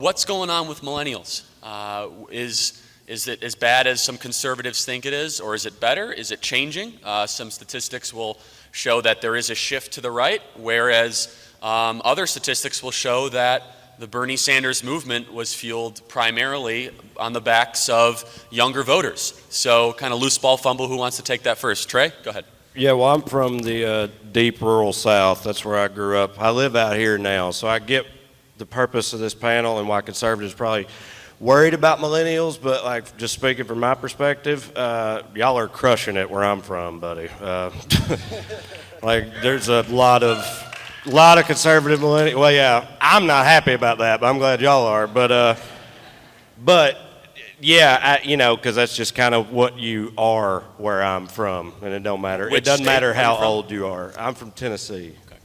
What's going on with millennials? Is it as bad as some conservatives think it is, or is it better? Is it changing? Some statistics will show that there is a shift to the right, whereas other statistics will show that the Bernie Sanders movement was fueled primarily on the backs of younger voters. So kind of loose ball fumble, who wants to take that first? Trae, go ahead. Yeah, well, I'm from the deep rural South. That's where I grew up. I live out here now, so I get the purpose of this panel and why conservatives probably worried about millennials, but like just speaking from my perspective, y'all are crushing it where I'm from, buddy. Like there's a lot of conservative millennials. Well, yeah, I'm not happy about that, but I'm glad y'all are. But yeah, because that's just kind of what you are where I'm from, and it don't matter. It doesn't matter how old you are. I'm from Tennessee. Okay,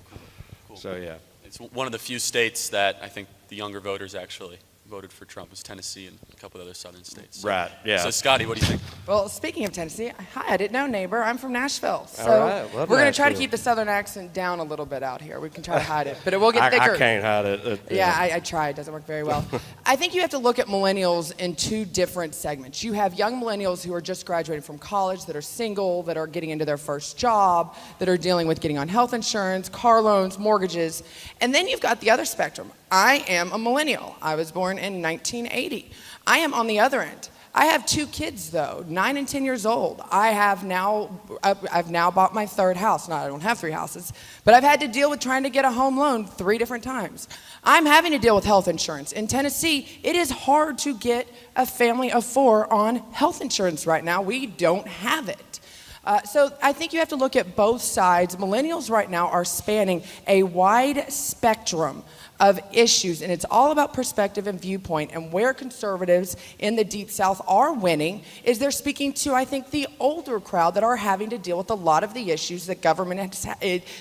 cool. So yeah. It's one of the few states that I think the younger voters actually voted for Trump was Tennessee and a couple of other southern states. So, right, yeah. So Scottie, what do you think? Well, speaking of Tennessee, hi, I didn't know, neighbor. I'm from Nashville. So all right, we're going to try to keep the southern accent down a little bit out here. We can try to hide it, but it will get thicker. I can't hide it. Yeah, I tried. It doesn't work very well. I think you have to look at millennials in two different segments. You have young millennials who are just graduating from college, that are single, that are getting into their first job, that are dealing with getting on health insurance, car loans, mortgages. And then you've got the other spectrum. I am a millennial. I was born in 1980. I am on the other end. I have two kids though, 9 and 10 years old. I've now bought my third house. No, I don't have 3 houses, but I've had to deal with trying to get a home loan 3 different times. I'm having to deal with health insurance. In Tennessee, it is hard to get a family of 4 on health insurance right now. We don't have it. So I think you have to look at both sides. Millennials right now are spanning a wide spectrum of issues, and it's all about perspective and viewpoint. And where conservatives in the Deep South are winning is they're speaking to, I think, the older crowd that are having to deal with a lot of the issues that government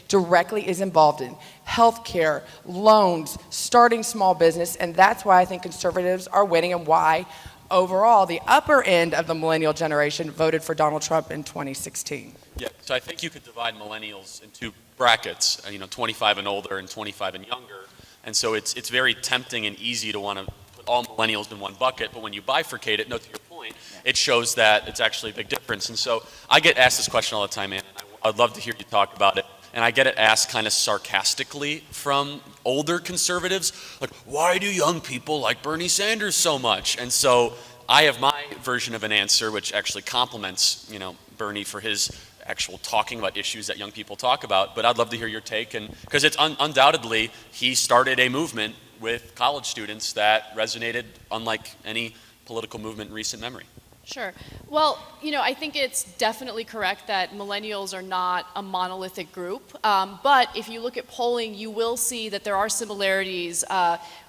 directly is involved in. Healthcare, loans, starting small business, and that's why I think conservatives are winning and why overall, the upper end of the millennial generation voted for Donald Trump in 2016. Yeah, so I think you could divide millennials into brackets, 25 and older and 25 and younger. And so it's very tempting and easy to want to put all millennials in one bucket, but when you bifurcate it, to your point, it shows that it's actually a big difference. And so I get asked this question all the time, man, and I'd love to hear you talk about it. And I get it asked kind of sarcastically from older conservatives, like, why do young people like Bernie Sanders so much? And so I have my version of an answer, which actually compliments, Bernie for his actual talking about issues that young people talk about. But I'd love to hear your take, and because it's undoubtedly, he started a movement with college students that resonated unlike any political movement in recent memory. Sure. Well, I think it's definitely correct that millennials are not a monolithic group. But if you look at polling, you will see that there are similarities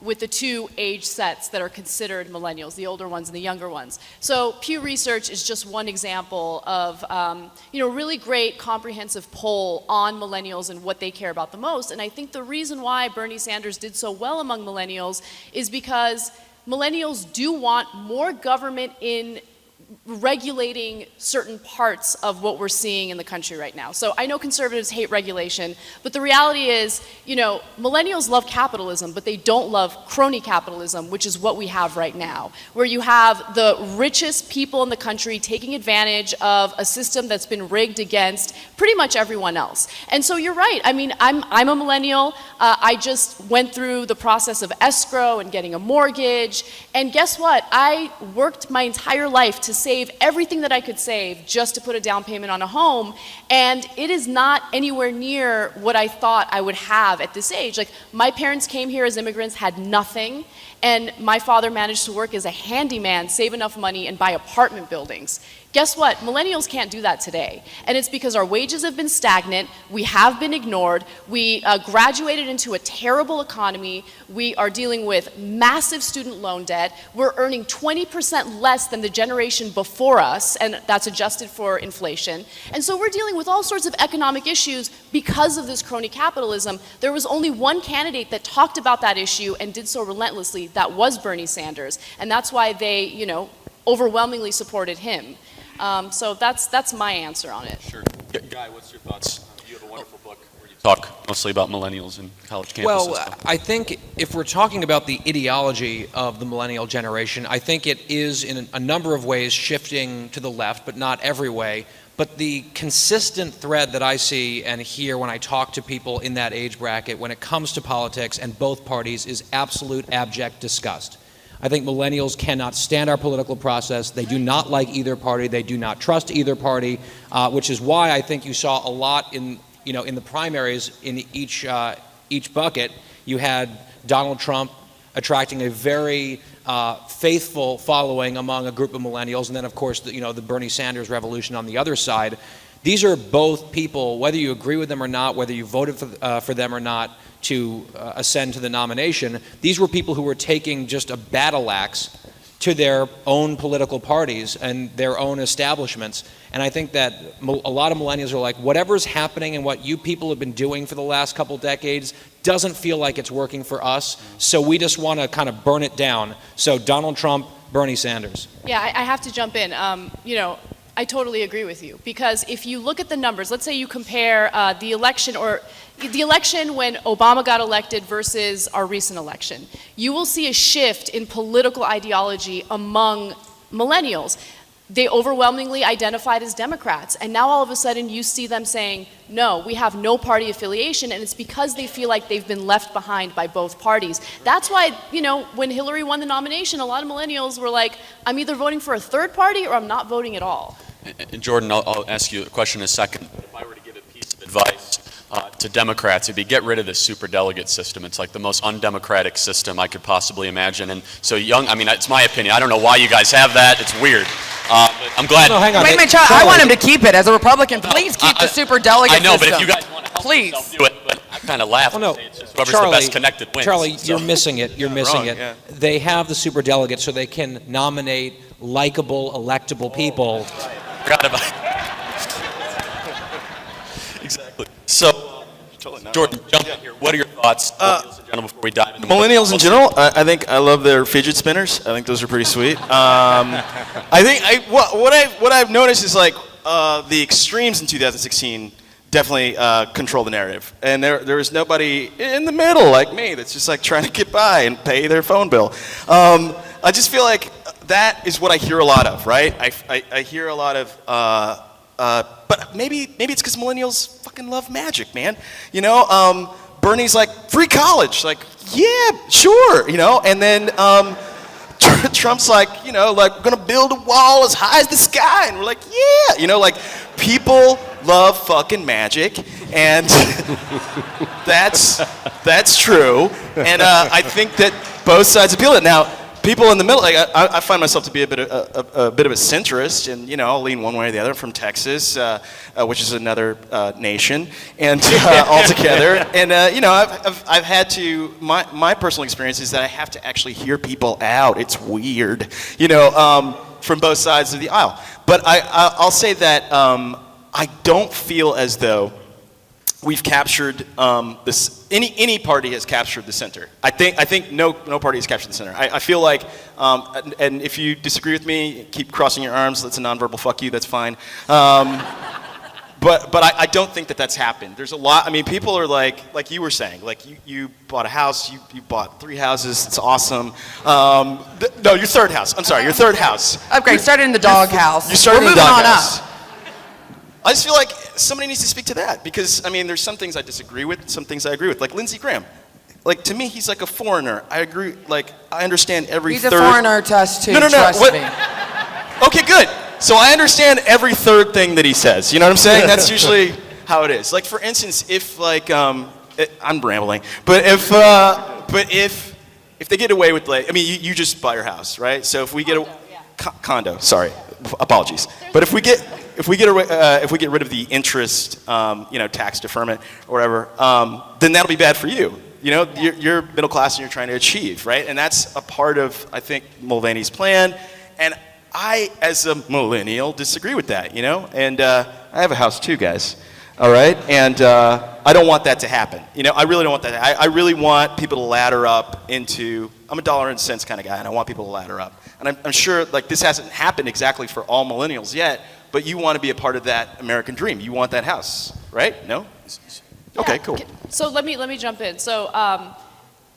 with the two age sets that are considered millennials, the older ones and the younger ones. So Pew Research is just one example of, really great comprehensive poll on millennials and what they care about the most. And I think the reason why Bernie Sanders did so well among millennials is because millennials do want more government in regulating certain parts of what we're seeing in the country right now. So I know conservatives hate regulation, but the reality is, millennials love capitalism, but they don't love crony capitalism, which is what we have right now, where you have the richest people in the country taking advantage of a system that's been rigged against pretty much everyone else. And so you're right. I mean, I'm a millennial. I just went through the process of escrow and getting a mortgage. And guess what? I worked my entire life to save everything that I could save just to put a down payment on a home, and it is not anywhere near what I thought I would have at this age. Like, my parents came here as immigrants, had nothing, and my father managed to work as a handyman, save enough money, and buy apartment buildings. Guess what? Millennials can't do that today. And it's because our wages have been stagnant, we have been ignored, we graduated into a terrible economy, we are dealing with massive student loan debt, we're earning 20% less than the generation before us, and that's adjusted for inflation. And so we're dealing with all sorts of economic issues because of this crony capitalism. There was only one candidate that talked about that issue and did so relentlessly. That was Bernie Sanders. And that's why they, overwhelmingly supported him. So that's my answer on it. Sure. Guy, what's your thoughts? You have a wonderful book where you talk mostly about millennials and college campuses. Well, I think if we're talking about the ideology of the millennial generation, I think it is in a number of ways shifting to the left, but not every way. But the consistent thread that I see and hear when I talk to people in that age bracket when it comes to politics and both parties is absolute abject disgust. I think millennials cannot stand our political process. They do not like either party. They do not trust either party, which is why I think you saw a lot in the primaries in each bucket. You had Donald Trump attracting a very faithful following among a group of millennials, and then of course the Bernie Sanders revolution on the other side. These are both people, whether you agree with them or not, whether you voted for them or not to ascend to the nomination, these were people who were taking just a battle axe to their own political parties and their own establishments. And I think that a lot of millennials are like, whatever's happening and what you people have been doing for the last couple decades doesn't feel like it's working for us, so we just want to kind of burn it down. So Donald Trump, Bernie Sanders. Yeah, I have to jump in. I totally agree with you, because if you look at the numbers, let's say you compare the election when Obama got elected versus our recent election, you will see a shift in political ideology among millennials. They overwhelmingly identified as Democrats, and now all of a sudden you see them saying, no, we have no party affiliation, and it's because they feel like they've been left behind by both parties. That's why, when Hillary won the nomination, a lot of millennials were like, I'm either voting for a third party or I'm not voting at all. And Jordan, I'll ask you a question in a second. If I were to give a piece of advice to Democrats, it'd be get rid of this superdelegate system. It's like the most undemocratic system I could possibly imagine. And so it's my opinion. I don't know why you guys have that. It's weird. But I'm glad. No, hang on. Wait a minute, Charlie, I want him to keep it. As a Republican, please keep the super delegate I know, system. but if you guys want to help Please. yourself do it, but I kind of laugh Well, and no, say it's just whoever's Charlie, the best connected wins. Charlie, So- you're missing it. You're missing wrong, it. yeah. They have the super delegates so they can nominate likable, electable people. Forgot about it. Exactly. So, Jordan, jump in here. What are your thoughts, ladies and gentlemen, before we dive into Millennials in general, I think I love their fidget spinners. I think those are pretty sweet. What I've noticed is like the extremes in 2016 definitely control the narrative, and there was nobody in the middle like me that's just like trying to get by and pay their phone bill. I just feel like that is what I hear a lot of, right? I hear a lot of. But maybe it's because millennials fucking love magic, man. Bernie's like, free college. Like, yeah, sure, And then Trump's like, we're going to build a wall as high as the sky. And we're like, yeah. People love fucking magic. And that's true. And I think that both sides appeal to it. Now, people in the middle, like I find myself to be a bit of a centrist, and I'll lean one way or the other. I'm from Texas, which is another nation, and altogether. And I've had to. My personal experience is that I have to actually hear people out. It's weird, from both sides of the aisle. But I'll say that I don't feel as though we've captured this. Any party has captured the center. I think no party has captured the center. I feel like, and if you disagree with me, keep crossing your arms. That's a nonverbal fuck you. That's fine. But I don't think that's happened. There's a lot. I mean, people are like you were saying, like you bought a house. You bought 3 houses. It's awesome. No, your third house. I'm sorry, your third house. Okay, started in the dog house. You started We're in the moving dog on house. up. I just feel like somebody needs to speak to that because, there's some things I disagree with, some things I agree with. Like Lindsey Graham. Like, to me, he's like a foreigner. I agree, I understand every He's third... a foreigner to us, too, No. trust What? me. Okay, good. So I understand every third thing that he says. You know what I'm saying? That's usually how it is. Like, for instance, if, I'm rambling, but if they get away with, you just buy your house, right? So if we get condo, sorry, apologies. But if we get rid of the interest, tax deferment or whatever, then that'll be bad for you. You're middle class and you're trying to achieve, right? And that's a part of, I think, Mulvaney's plan. And I, as a millennial, disagree with that, And I have a house too, guys. All right? And I don't want that to happen. I really don't want that. I really want people to ladder up into, I'm a dollar and cents kind of guy, and I want people to ladder up. And I'm sure, this hasn't happened exactly for all millennials yet, but you want to be a part of that American dream. You want that house, right? No? Okay, cool. So let me jump in. So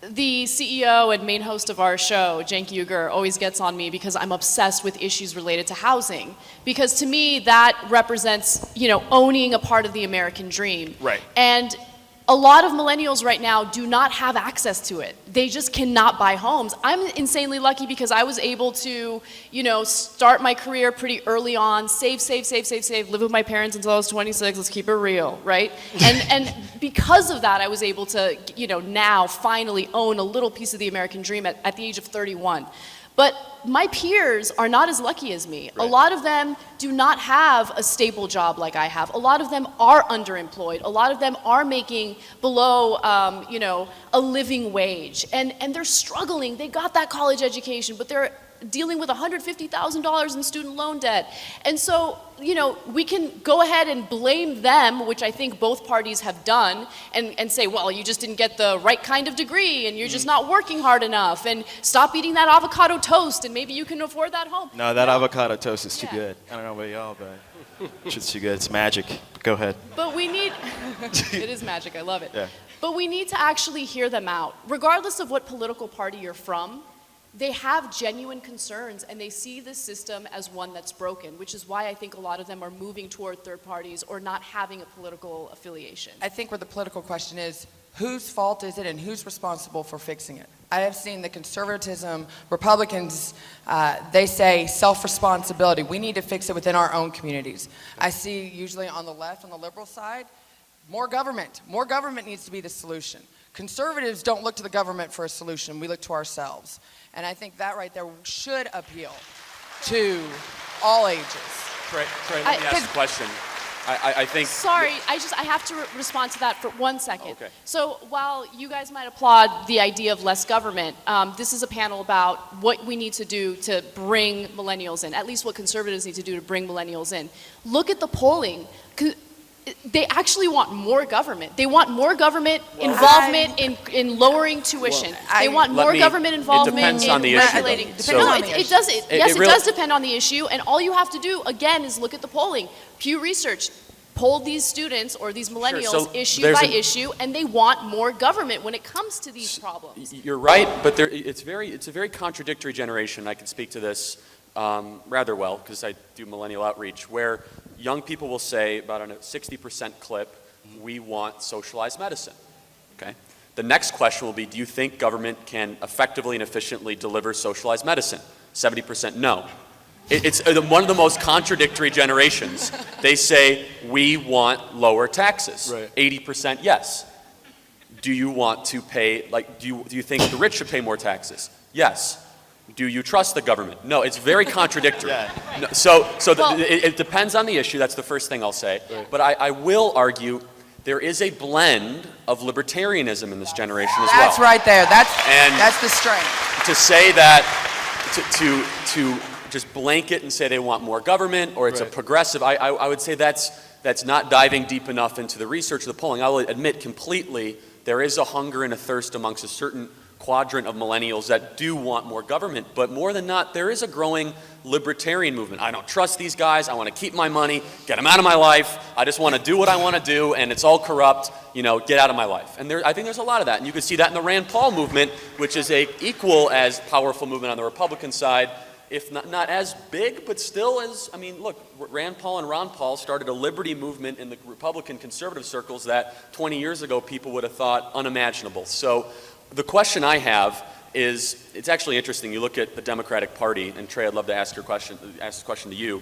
the CEO and main host of our show, Cenk Uygur, always gets on me because I'm obsessed with issues related to housing. Because to me, that represents, owning a part of the American dream. Right. And a lot of millennials right now do not have access to it. They just cannot buy homes. I'm insanely lucky because I was able to, start my career pretty early on, save, live with my parents until I was 26, let's keep it real, right? And because of that, I was able to, now finally own a little piece of the American dream at the age of 31. But my peers are not as lucky as me. Right. A lot of them do not have a stable job like I have. A lot of them are underemployed. A lot of them are making below, a living wage. And they're struggling. They got that college education, but they're dealing with $150,000 in student loan debt. And so, we can go ahead and blame them, which I think both parties have done, and say, well, you just didn't get the right kind of degree, and you're just not working hard enough, and stop eating that avocado toast, and maybe you can afford that home. No, that avocado toast is too Yeah. good. I don't know about y'all, but it's too good. It's magic. Go ahead. But we need, it is magic, I love it. Yeah. But we need to actually hear them out. Regardless of what political party you're from, they have genuine concerns and they see this system as one that's broken, which is why I think a lot of them are moving toward third parties or not having a political affiliation. I think where the political question is, whose fault is it and who's responsible for fixing it? I have seen the conservatism, Republicans, they say self-responsibility. We need to fix it within our own communities. I see usually on the left, on the liberal side, more government. More government needs to be the solution. Conservatives don't look to the government for a solution. We look to ourselves. And I think that right there should appeal to all ages. Trae, let me ask a question. I think... Sorry, I have to respond to that for 1 second. Okay. So while you guys might applaud the idea of less government, this is a panel about what we need to do to bring millennials in, at least what conservatives need to do to bring millennials in. Look at the polling. They actually want more government. They want more government involvement in lowering tuition. They want more government involvement in regulating. It does depend on the issue, and all you have to do, again, is look at the polling. Pew Research polled these students or these millennials So issue there's by issue, and they want more government when it comes to these problems. You're right, but it's a very contradictory generation. I can speak to this rather well because I do millennial outreach, where young people will say about a 60% clip, we want socialized medicine. Okay. The next question will be, do you think government can effectively and efficiently deliver socialized medicine? 70% no. It's one of the most contradictory generations. They say, we want lower taxes. Right. 80% yes. Do you want to pay, do you think the rich should pay more taxes? Yes. Do you trust the government? No, it's very contradictory. Yeah. No, it depends on the issue. That's the first thing I'll say. Right. But I will argue there is a blend of libertarianism in this generation as well. That's right there. That's the strength. To say that, to just blanket and say they want more government or it's a progressive, I would say that's not diving deep enough into the research of the polling. I will admit completely there is a hunger and a thirst amongst a certain quadrant of millennials that do want more government, but more than not, there is a growing libertarian movement. I don't trust these guys. I want to keep my money, get them out of my life. I just want to do what I want to do, and it's all corrupt. Get out of my life. And I think there's a lot of that, and you can see that in the Rand Paul movement, which is a equal as powerful movement on the Republican side, if not as big, but still as. Look, Rand Paul and Ron Paul started a liberty movement in the Republican conservative circles that 20 years ago people would have thought unimaginable. So. The question I have is, it's actually interesting. You look at the Democratic Party, and Trae, I'd love to ask this question to you.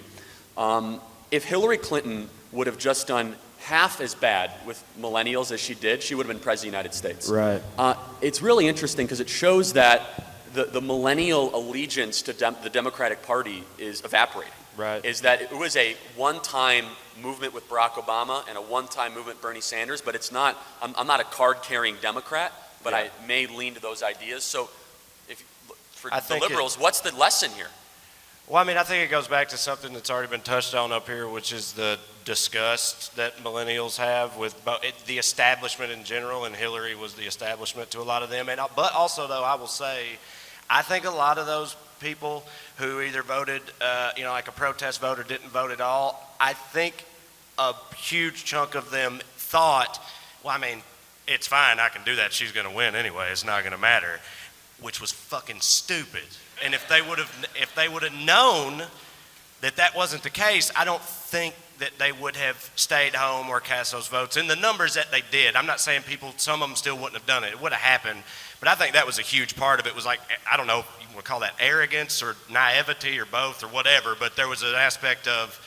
If Hillary Clinton would have just done half as bad with millennials as she did, she would have been president of the United States. Right. It's really interesting because it shows that the millennial allegiance to the Democratic Party is evaporating. Right. Is that it was a one-time movement with Barack Obama and a one-time movement with Bernie Sanders, but it's not. I'm not a card-carrying Democrat. But I may lean to those ideas. So for the liberals, what's the lesson here? Well, I think it goes back to something that's already been touched on up here, which is the disgust that millennials have with the establishment in general, and Hillary was the establishment to a lot of them. But also, though, I will say, I think a lot of those people who either voted, like a protest vote or didn't vote at all, I think a huge chunk of them thought, well, I mean, it's fine, I can do that, she's gonna win anyway, it's not gonna matter, which was fucking stupid. And if they would have known that that wasn't the case, I don't think that they would have stayed home or cast those votes in the numbers that they did. I'm not saying some of them still wouldn't have done it. It would have happened. But I think that was a huge part of it. It was like, I don't know if you want to call that arrogance or naivety or both or whatever, but there was an aspect of,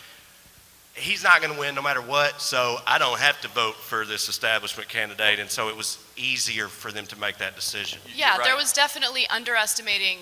he's not going to win no matter what, so I don't have to vote for this establishment candidate. And so it was easier for them to make that decision. Yeah, right. there was definitely underestimating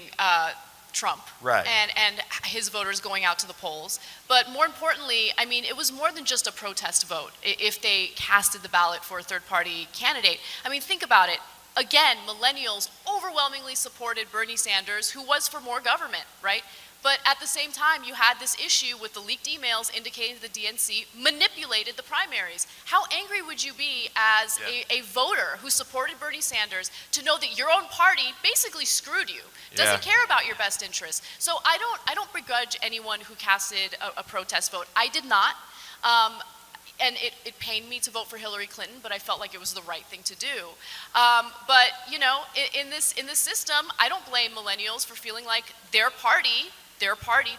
Trump Right. and his voters going out to the polls. But more importantly, I mean, it was more than just a protest vote if they casted the ballot for a third-party candidate. I mean, think about it. Again, millennials overwhelmingly supported Bernie Sanders, who was for more government, right? But at the same time, you had this issue with the leaked emails indicating the DNC manipulated the primaries. How angry would you be as a voter who supported Bernie Sanders to know that your own party basically screwed you, doesn't care about your best interests? So I don't begrudge anyone who casted a protest vote. I did not. And it pained me to vote for Hillary Clinton, but I felt like it was the right thing to do. But you know, in this system, I don't blame millennials for feeling like their party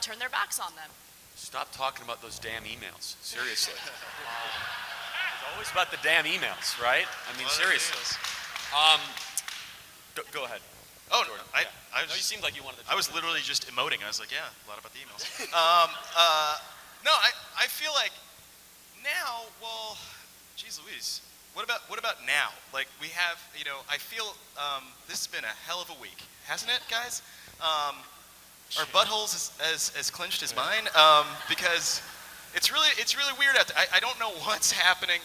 turned their backs on them. Stop talking about those damn emails. Seriously. It's always about the damn emails, right? I mean, seriously. Go ahead. Oh, Jordan. I No, you seemed like you wanted to. I was literally just emoting. I was like, yeah, a lot about the emails. No, I feel like now, well, geez Louise, what about now? Like we have, you know, I feel this has been a hell of a week, hasn't it, guys? Our buttholes as clenched as mine, because it's really weird out there. I don't know what's happening.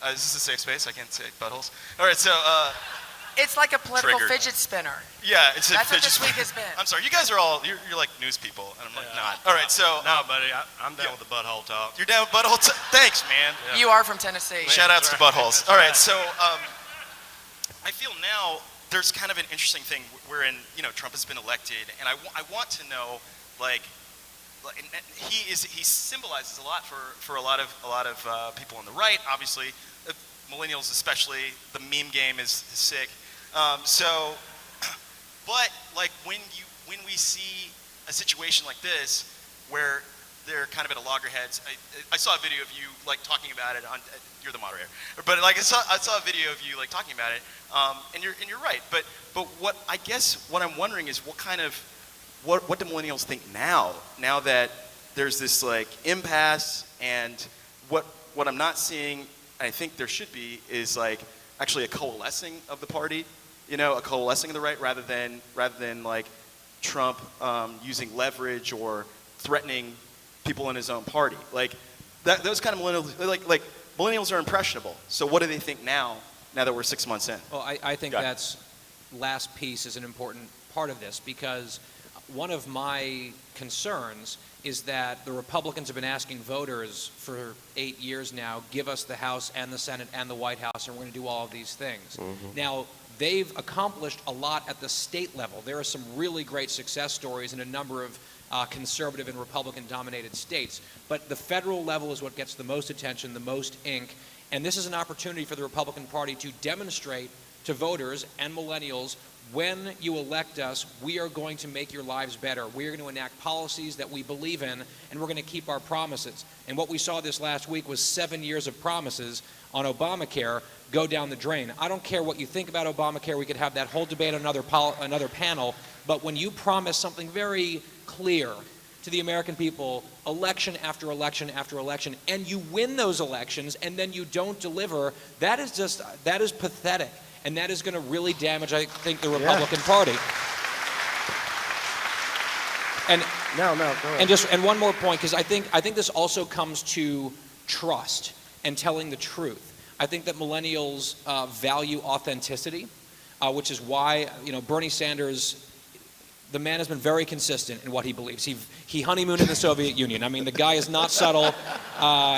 Is this a safe space? I can't say buttholes. All right, so It's like a political Triggered. fidget spinner. yeah, it's a That's what fidget this week spinner. has been. I'm sorry, you guys are all you're like news people, and I'm like not. All right, so No, buddy, I'm down with the butthole talk. you're down with butthole. Thanks, man. You are from Tennessee. Shout outs to buttholes. All right, so I feel now there's kind of an interesting thing wherein, you know, Trump has been elected, and I want to know, like he symbolizes a lot for a lot of people on the right, obviously, millennials especially. The meme game is sick. So, but like when we see a situation like this where they're kind of at a loggerheads, I saw a video of you like talking about it on. You're the moderator, but like I saw a video of you like talking about it, and you're right. But what I guess what I'm wondering is what do millennials think now that there's this like impasse, and what I'm not seeing, I think there should be, is like actually a coalescing of the party, you know, a coalescing of the right rather than like Trump using leverage or threatening people in his own party. Like those kind of millennials, like millennials are impressionable. So what do they think now that we're 6 months in? Well, I think that's last piece is an important part of this, because one of my concerns is that the Republicans have been asking voters for 8 years now, give us the House and the Senate and the White House, and we're going to do all of these things. Mm-hmm. Now, they've accomplished a lot at the state level. There are some really great success stories in a number of conservative and Republican-dominated states. But the federal level is what gets the most attention, the most ink, and this is an opportunity for the Republican Party to demonstrate to voters and millennials, when you elect us, we are going to make your lives better. We are going to enact policies that we believe in, and we're going to keep our promises. And what we saw this last week was 7 years of promises on Obamacare go down the drain. I don't care what you think about Obamacare. We could have that whole debate on another panel. But when you promise something very clear to the American people, election after election after election, and you win those elections, and then you don't deliver, that is pathetic. And that is going to really damage, I think, the Republican Party. And No, go ahead. and one more point, because I think this also comes to trust and telling the truth. I think that millennials value authenticity, which is why, you know, Bernie Sanders, the man has been very consistent in what he believes. He honeymooned in the Soviet Union. I mean, the guy is not subtle.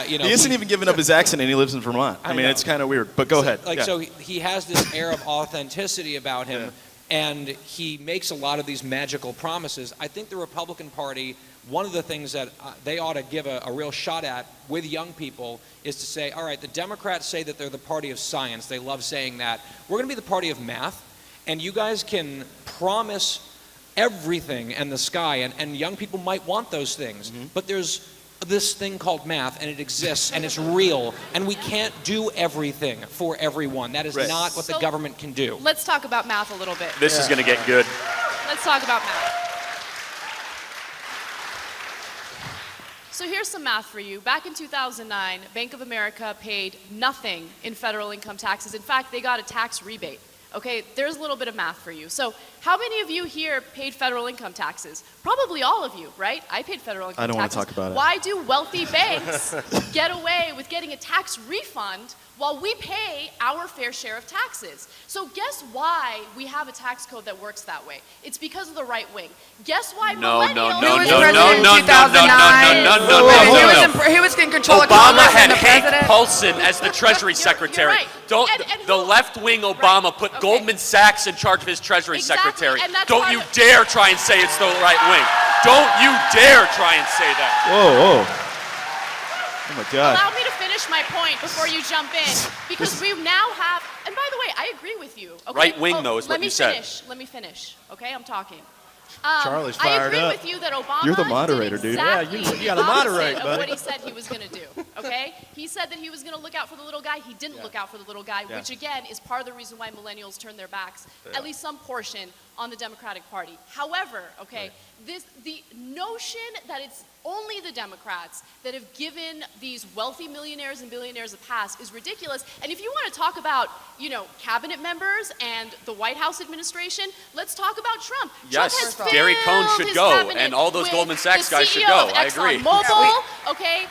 You know, He isn't even giving up his accent, and he lives in Vermont. I mean, know. it's kind of weird. But go ahead. Like, Yeah. so he has this air of authenticity about him, and he makes a lot of these magical promises. I think the Republican Party, one of the things that they ought to give a real shot at with young people is to say, all right, the Democrats say that they're the party of science. They love saying that. We're going to be the party of math, and you guys can promise everything and the sky, and young people might want those things, but there's this thing called math, and it exists, and it's real, and we can't do everything for everyone. That is not what the government can do. Let's talk about math a little bit. This is going to get good. Let's talk about math. So here's some math for you. Back in 2009, Bank of America paid nothing in federal income taxes. In fact, they got a tax rebate. Okay, there's a little bit of math for you. So how many of you here paid federal income taxes? Probably all of you, right? I paid federal income taxes. I don't want to talk about it. Why do wealthy banks get away with getting a tax refund while we pay our fair share of taxes? So guess why we have a tax code that works that way? It's because of the right wing. Guess why millennials... He was in control of Obama Congress had and the Hank president. Paulson as the Treasury Secretary. right. Don't And the left-wing Obama put Goldman Sachs in charge of his Treasury Exactly, Secretary. and that's Don't why you the- dare try and say it's the right wing. Don't you dare try and say that. Whoa. Oh my God. Allow me to finish my point before you jump in, because we now have, and by the way, I agree with you. Okay? Right wing, though, is what you said. Let me finish, okay? I'm talking. Charlie's I fired agree up. with you that Obama You're the moderator, did dude. exactly You gotta the opposite moderate, of buddy. what he said he was going to do, okay? He said that he was going to look out for the little guy. He didn't look out for the little guy, which again is part of the reason why millennials turn their backs, at least some portion, on the Democratic Party. However, okay, the notion that it's only the Democrats that have given these wealthy millionaires and billionaires a pass is ridiculous. And if you want to talk about, cabinet members and the White House administration, let's talk about Trump. Yes, Trump has Gary Cohn filled should his go, cabinet and all those with Goldman Sachs the guys should CEO go. of I agree. ExxonMobil, okay,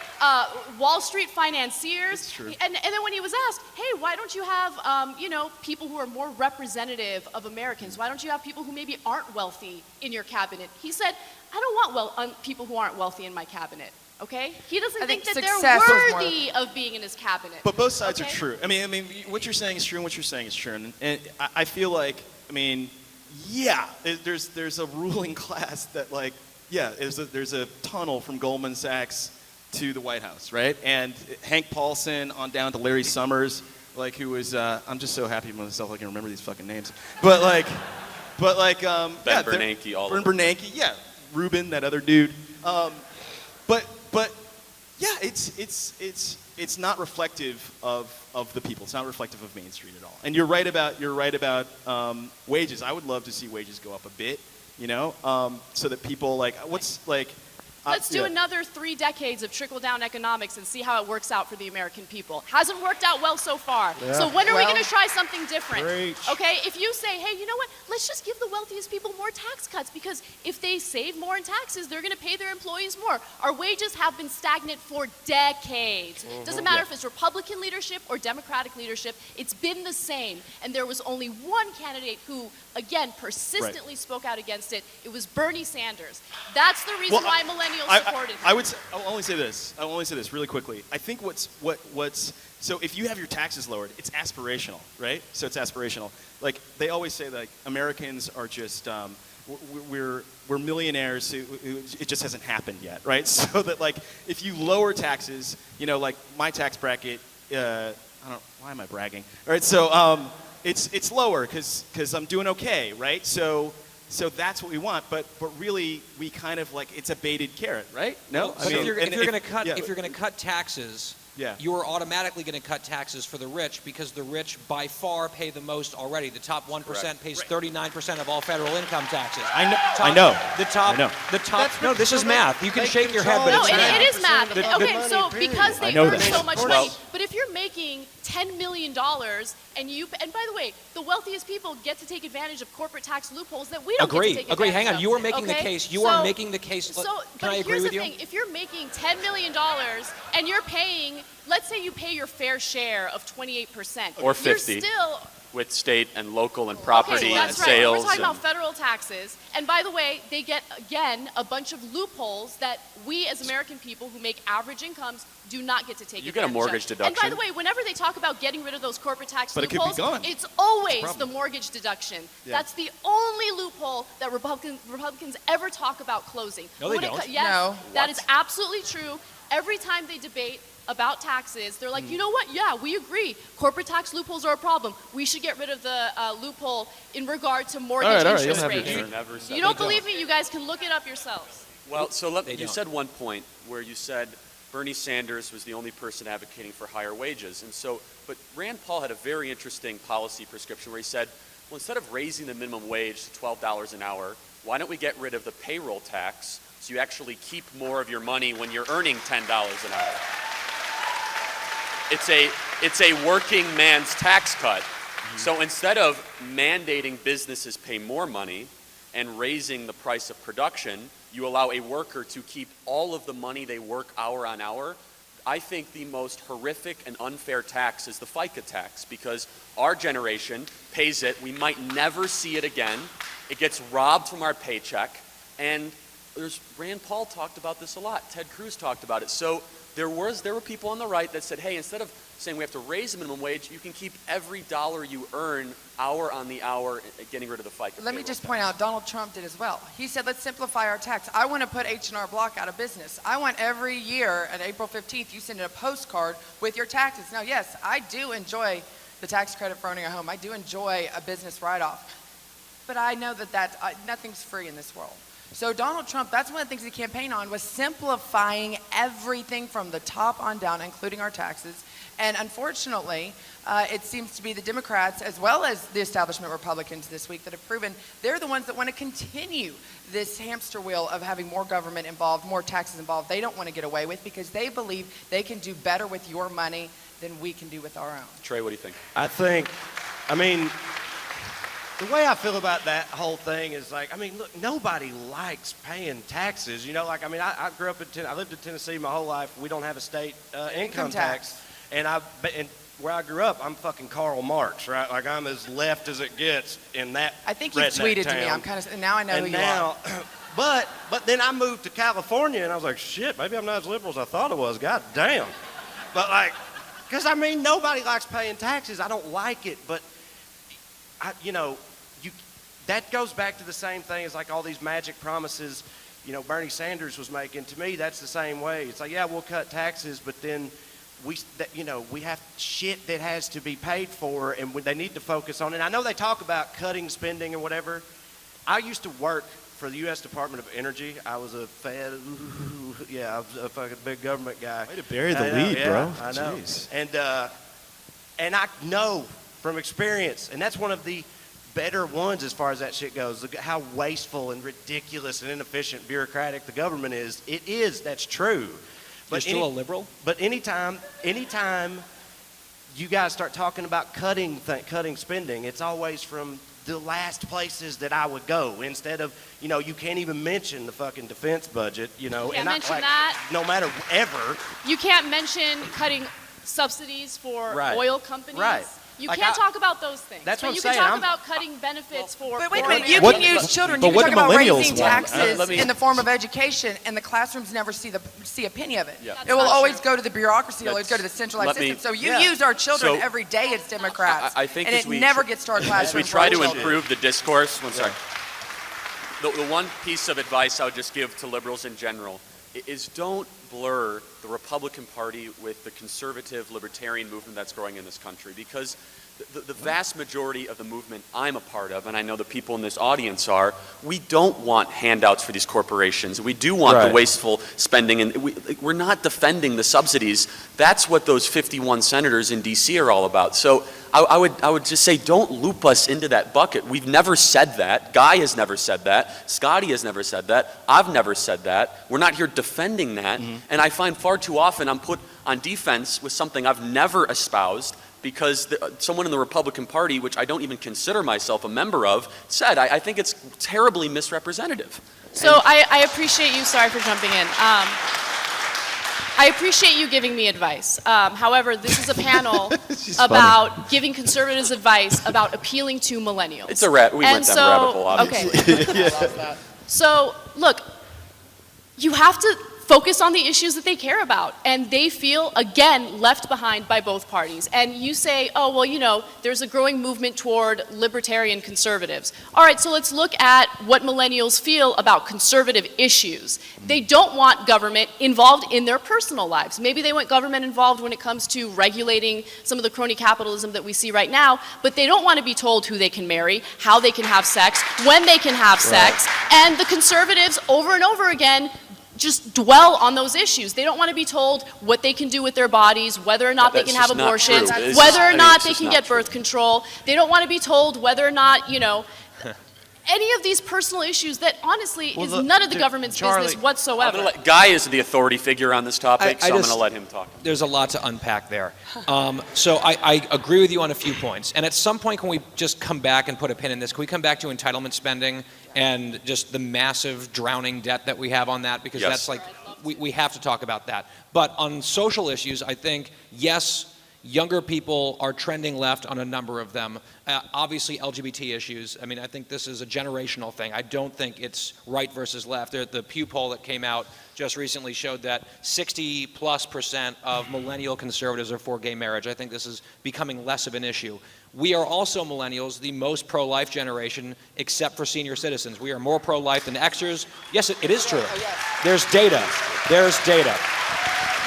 Wall Street financiers. And then when he was asked, hey, why don't you have, people who are more representative of Americans? Why don't you have people who maybe aren't wealthy in your cabinet? He said, I don't want people who aren't wealthy in my cabinet. Okay? He doesn't think that they're worthy of being in his cabinet. But both sides are Okay? true. I mean, what you're saying is true, and what you're saying is true. And I feel like, there's a ruling class that, there's a tunnel from Goldman Sachs to the White House, right? And Hank Paulson on down to Larry Summers, who was, I'm just so happy with myself I can remember these fucking names. Ben Bernanke, all of them. Bernanke, yeah. Rubin, that other dude. But yeah, it's not reflective of the people. It's not reflective of Main Street at all. And you're right about wages. I would love to see wages go up a bit, so that people Let's do another 3 decades of trickle-down economics and see how it works out for the American people. Hasn't worked out well so far. Yeah. So when are we going to try something different? Preach. Okay, if you say, hey, you know what? Let's just give the wealthiest people more tax cuts, because if they save more in taxes, they're going to pay their employees more. Our wages have been stagnant for decades. Doesn't matter if it's Republican leadership or Democratic leadership, it's been the same. And there was only one candidate who, again, persistently spoke out against it. It was Bernie Sanders. That's the reason why millennials supported him. I'll only say this really quickly. I think so if you have your taxes lowered, it's aspirational, right? So it's aspirational. They always say Americans are just we're millionaires who it just hasn't happened yet, right? So that if you lower taxes, my tax bracket, why am I bragging? All right, so it's lower because I'm doing okay, right? So that's what we want, but really we kind of it's a baited carrot, right? No, But if you're going to cut taxes, you are automatically going to cut taxes for the rich, because the rich by far pay the most already. The top 1% pays 39% of all federal income taxes. I know. The top. No, this is math. You can shake your head, but No, it's math. it is math. Okay, so because they know earn that. so much money, but if you're making $10 million and by the way, the wealthiest people get to take advantage of corporate tax loopholes that we don't get to take advantage of. Hang on. You are making the case. You are making the case. Can I agree with you? Here's the thing. If you're making $10 million and you're paying, let's say you pay your fair share of 28%. Or 50. You're still, with state and local and property Okay, and that's right. sales. We're talking and- about federal taxes. And by the way, they get, again, a bunch of loopholes that we as American people who make average incomes do not get to take You get a advantage mortgage of. deduction. And by the way, whenever they talk about getting rid of those corporate tax But it could be loopholes, gone. it's always the mortgage deduction. Yeah. That's the only loophole that Republicans ever talk about closing. No, they When it don't. Yes, No. that is absolutely true. Every time they debate about taxes, they're like, you know what? Yeah, we agree. Corporate tax loopholes are a problem. We should get rid of the loophole in regard to mortgage All right, interest you'll have your rates. turn. Never said You don't believe me? You guys can look it up yourselves. Well, so They you don't. said one point where you said Bernie Sanders was the only person advocating for higher wages. And so, but Rand Paul had a very interesting policy prescription where he said, well, instead of raising the minimum wage to $12 an hour, why don't we get rid of the payroll tax so you actually keep more of your money when you're earning $10 an hour? It's a working man's tax cut. So instead of mandating businesses pay more money and raising the price of production, you allow a worker to keep all of the money they work hour on hour. I think the most horrific and unfair tax is the FICA tax because our generation pays it. We might never see it again. It gets robbed from our paycheck. And Rand Paul talked about this a lot. Ted Cruz talked about it. So there were people on the right that said, hey, instead of saying we have to raise the minimum wage, you can keep every dollar you earn hour on the hour, getting rid of the FICA. Let me just point out, Donald Trump did as well. He said, let's simplify our tax. I want to put H&R Block out of business. I want every year on April 15th, you send in a postcard with your taxes. Now, yes, I do enjoy the tax credit for owning a home. I do enjoy a business write-off. But I know that nothing's free in this world. So Donald Trump, that's one of the things he campaigned on was simplifying everything from the top on down, including our taxes. And unfortunately, it seems to be the Democrats as well as the establishment Republicans this week that have proven they're the ones that want to continue this hamster wheel of having more government involved, more taxes involved. They don't want to get away with because they believe they can do better with your money than we can do with our own. Trey, what do you think? The way I feel about that whole thing is like, look, nobody likes paying taxes. I grew up I lived in Tennessee my whole life. We don't have a state income tax. And where I grew up, I'm fucking Karl Marx, right? Like I'm as left as it gets in that. I think you redneck tweeted to me. town. I'm kind of, now I know And who you now, are. but then I moved to California and I was like, shit, maybe I'm not as liberal as I thought I was. God damn. But because nobody likes paying taxes. I don't like it, but that goes back to the same thing as like all these magic promises, Bernie Sanders was making. To me, that's the same way. It's like, yeah, we'll cut taxes, but then we have shit that has to be paid for, and they need to focus on it. I know they talk about cutting spending or whatever. I used to work for the U.S. Department of Energy. I was a I was a fucking big government guy. Way to bury the I know, lead, yeah, bro. I know. Jeez. And I know from experience, and that's one of the better ones as far as that shit goes, how wasteful and ridiculous and inefficient bureaucratic the government is. It is, that's true. You're still a liberal? But anytime you guys start talking about cutting spending, it's always from the last places that I would go instead of, you can't even mention the fucking defense budget, Can't and mention that. no matter ever. You can't mention cutting subsidies for Right. oil companies. Right. You Like can't I- talk about those things. That's but what you I'm can saying. talk I'm- about cutting benefits for. But wait a for minute, you Americans. can use children. but You what can talk do about millennials raising want? taxes Let me- in the form of education, and the classrooms never see a penny of it. Yeah. It will That's not always true. go to the bureaucracy. It will always That's- go to the centralized let me- system. So you Yeah. use our children So- every day as Democrats, I think and as it we never tr- gets to our As classroom. we for try our to children. improve the discourse, the one piece of advice I would just give to liberals in general is don't blur the Republican Party with the conservative libertarian movement that's growing in this country, because the vast majority of the movement I'm a part of, and I know the people in this audience are, we don't want handouts for these corporations. We do want the Right. wasteful spending, and we're not defending the subsidies. That's what those 51 senators in D.C. are all about. So I would just say don't loop us into that bucket. We've never said that. Guy has never said that. Scottie has never said that. I've never said that. We're not here defending that. And I find far too often I'm put on defense with something I've never espoused, because someone in the Republican Party, which I don't even consider myself a member of, said. I think it's terribly misrepresentative. So I appreciate you. Sorry for jumping in. I appreciate you giving me advice. However, this is a panel about giving conservatives advice about appealing to millennials. It's we went down a rabbit hole, obviously. Okay. So, look, you have to focus on the issues that they care about. And they feel, again, left behind by both parties. And you say, oh, well, you know, there's a growing movement toward libertarian conservatives. All right, so let's look at what millennials feel about conservative issues. They don't want government involved in their personal lives. Maybe they want government involved when it comes to regulating some of the crony capitalism that we see right now, but they don't want to be told who they can marry, how they can have sex, when they can have sex. And the conservatives, over and over again, just dwell on those issues. They don't want to be told what they can do with their bodies, whether or not they can have abortions, whether or not they can get birth control. They don't want to be told whether or not, you know, any of these personal issues that honestly is none of the government's business whatsoever. Guy is the authority figure on this topic, so I'm going to let him talk. There's a lot to unpack there. So I agree with you on a few points. And at some point, can we just come back and put a pin in this? Can we come back to entitlement spending and just the massive drowning debt that we have on that? Because that's like, we have to talk about that. But on social issues, I think, yes, younger people are trending left on a number of them. Obviously, LGBT issues. I mean, I think this is a generational thing. I don't think it's right versus left. The Pew poll that came out just recently showed that 60+% of millennial conservatives are for gay marriage. I think this is becoming less of an issue. We are also, millennials, the most pro-life generation, except for senior citizens. We are more pro-life than Xers. Yes, it is true. There's data. There's data.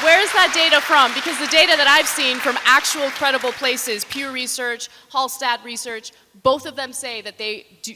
Where is that data from? Because the data that I've seen from actual credible places, Pew Research, Hallstatt Research, both of them say that they do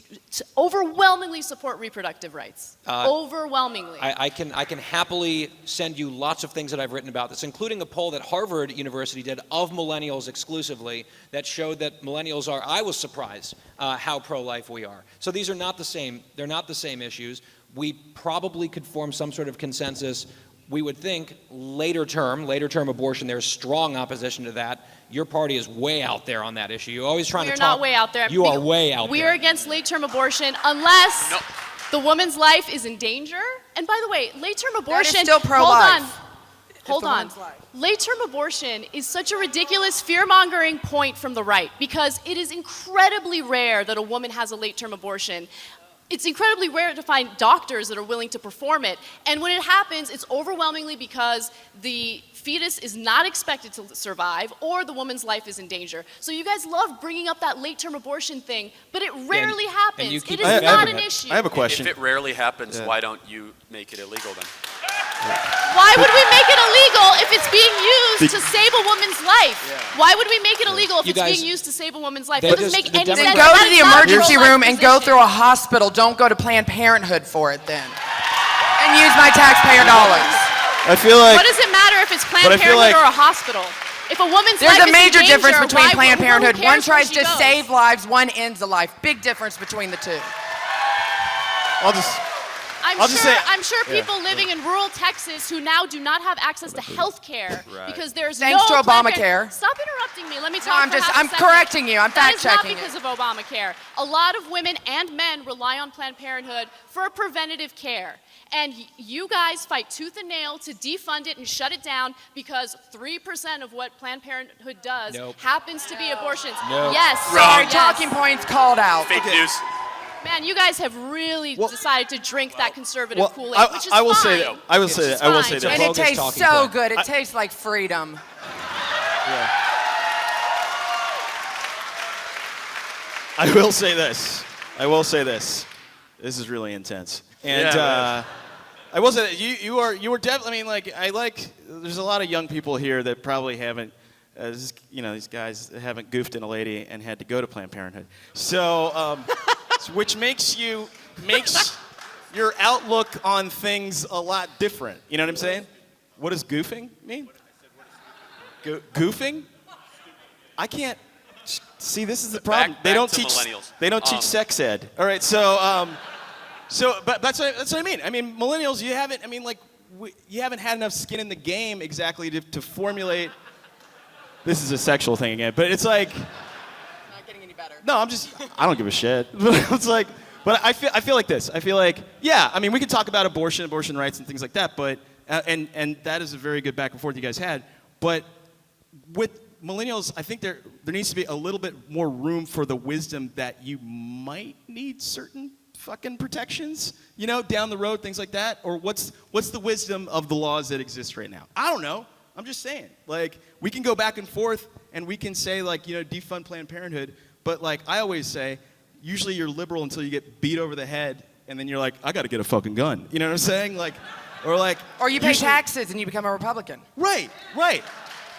overwhelmingly support reproductive rights. Overwhelmingly. I can happily send you lots of things that I've written about this, including a poll that Harvard University did of millennials exclusively that showed that millennials are, I was surprised how pro-life we are. So these are not the same, they're not the same issues. We probably could form some sort of consensus. We would think later term abortion, there's strong opposition to that. Your party is way out there on that issue. You're always trying to talk. We're not way out there. You are way out there. We are against late-term abortion unless the woman's life is in danger. And by the way, late-term abortion. That is still pro-life. Hold on. Late-term abortion is such a ridiculous fear-mongering point from the right because it is incredibly rare that a woman has a late-term abortion. It's incredibly rare to find doctors that are willing to perform it. And when it happens, it's overwhelmingly because the fetus is not expected to survive or the woman's life is in danger. So you guys love bringing up that late-term abortion thing, but it rarely happens. It is not an issue. I have a question. If it rarely happens, why don't you make it illegal then? Why would we make it illegal if it's being used to save a woman's life? Why would we make it illegal if it's being used to save a woman's life? It doesn't make any sense. Then go to the emergency room and go through a hospital. Don't go to Planned Parenthood for it then. And use my taxpayer dollars. I feel like. What does it matter if it's Planned Parenthood or a hospital? If a woman's life is in danger, there's a major difference between Planned Parenthood. One tries to goes? save lives, one ends a life. Big difference between the two. I'm sure people living in rural Texas who now do not have access to health care because there's Thanks no to Obamacare. Stop interrupting me. Let me talk. I'm correcting you. I'm fact checking. That is not because of Obamacare. A lot of women and men rely on Planned Parenthood for preventative care. And you guys fight tooth and nail to defund it and shut it down because 3% of what Planned Parenthood does happens to be abortions. Yes. Sorry, talking points called out. Fake news. Man, you guys have really decided to drink that conservative Kool-Aid, which is I will fine. say that. I will say that. I will say that. And it tastes so good. It tastes like freedom. I will say this. This is really intense. And I will say that you were definitely. I mean, like there's a lot of young people here that probably haven't. These guys haven't goofed in a lady and had to go to Planned Parenthood. So. Which makes your outlook on things a lot different. You know what I'm saying? What does goofing mean? Goofing? I can't see. This is the problem. They don't teach sex ed. All right. But that's what I mean. I mean, millennials. You haven't had enough skin in the game exactly to formulate. This is a sexual thing again, but it's like. No, I don't give a shit. But I feel like this. I feel like, we could talk about abortion rights and things like that, but and that is a very good back and forth you guys had. But with millennials, I think there needs to be a little bit more room for the wisdom that you might need certain fucking protections, down the road, things like that. Or what's the wisdom of the laws that exist right now? I don't know. I'm just saying. Like, we can go back and forth, and we can say, like, defund Planned Parenthood. But, like, I always say, usually you're liberal until you get beat over the head, and then you're like, I got to get a fucking gun. You know what I'm saying? Like, or you pay taxes and you become a Republican. Right.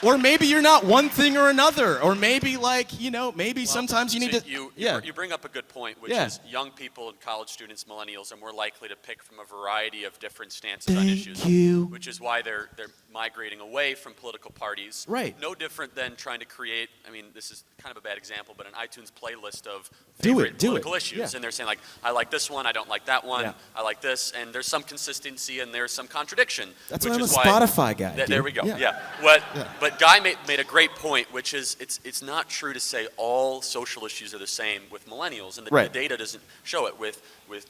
Or maybe you're not one thing or another. Or maybe, maybe sometimes you need to. You bring up a good point, which is young people and college students, millennials, are more likely to pick from a variety of different stances on issues. Which is why they're migrating away from political parties. Right. No different than trying to create, this is kind of a bad example, but an iTunes playlist of Do favorite it. political issues. Yeah. And they're saying, like, I like this one, I don't like that one, Yeah. I like this. And there's some consistency and there's some contradiction. That's which why I'm is a Spotify guy. There dude. we go. Yeah. But Guy made a great point, which is it's not true to say all social issues are the same with millennials, and the data doesn't show it. With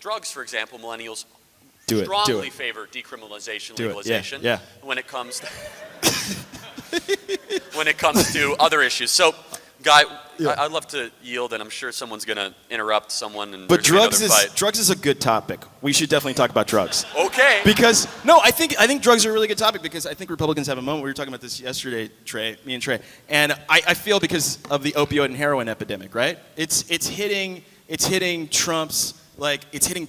drugs, for example, millennials strongly favor decriminalization, legalization when it comes to other issues. So, Guy, I'd love to yield, and I'm sure someone's going to interrupt someone. And But there's another fight. drugs is a good topic. We should definitely talk about drugs. Okay. Because I think drugs are a really good topic because I think Republicans have a moment. We were talking about this yesterday, me and Trae, and I feel because of the opioid and heroin epidemic, right? It's hitting Trump's it's hitting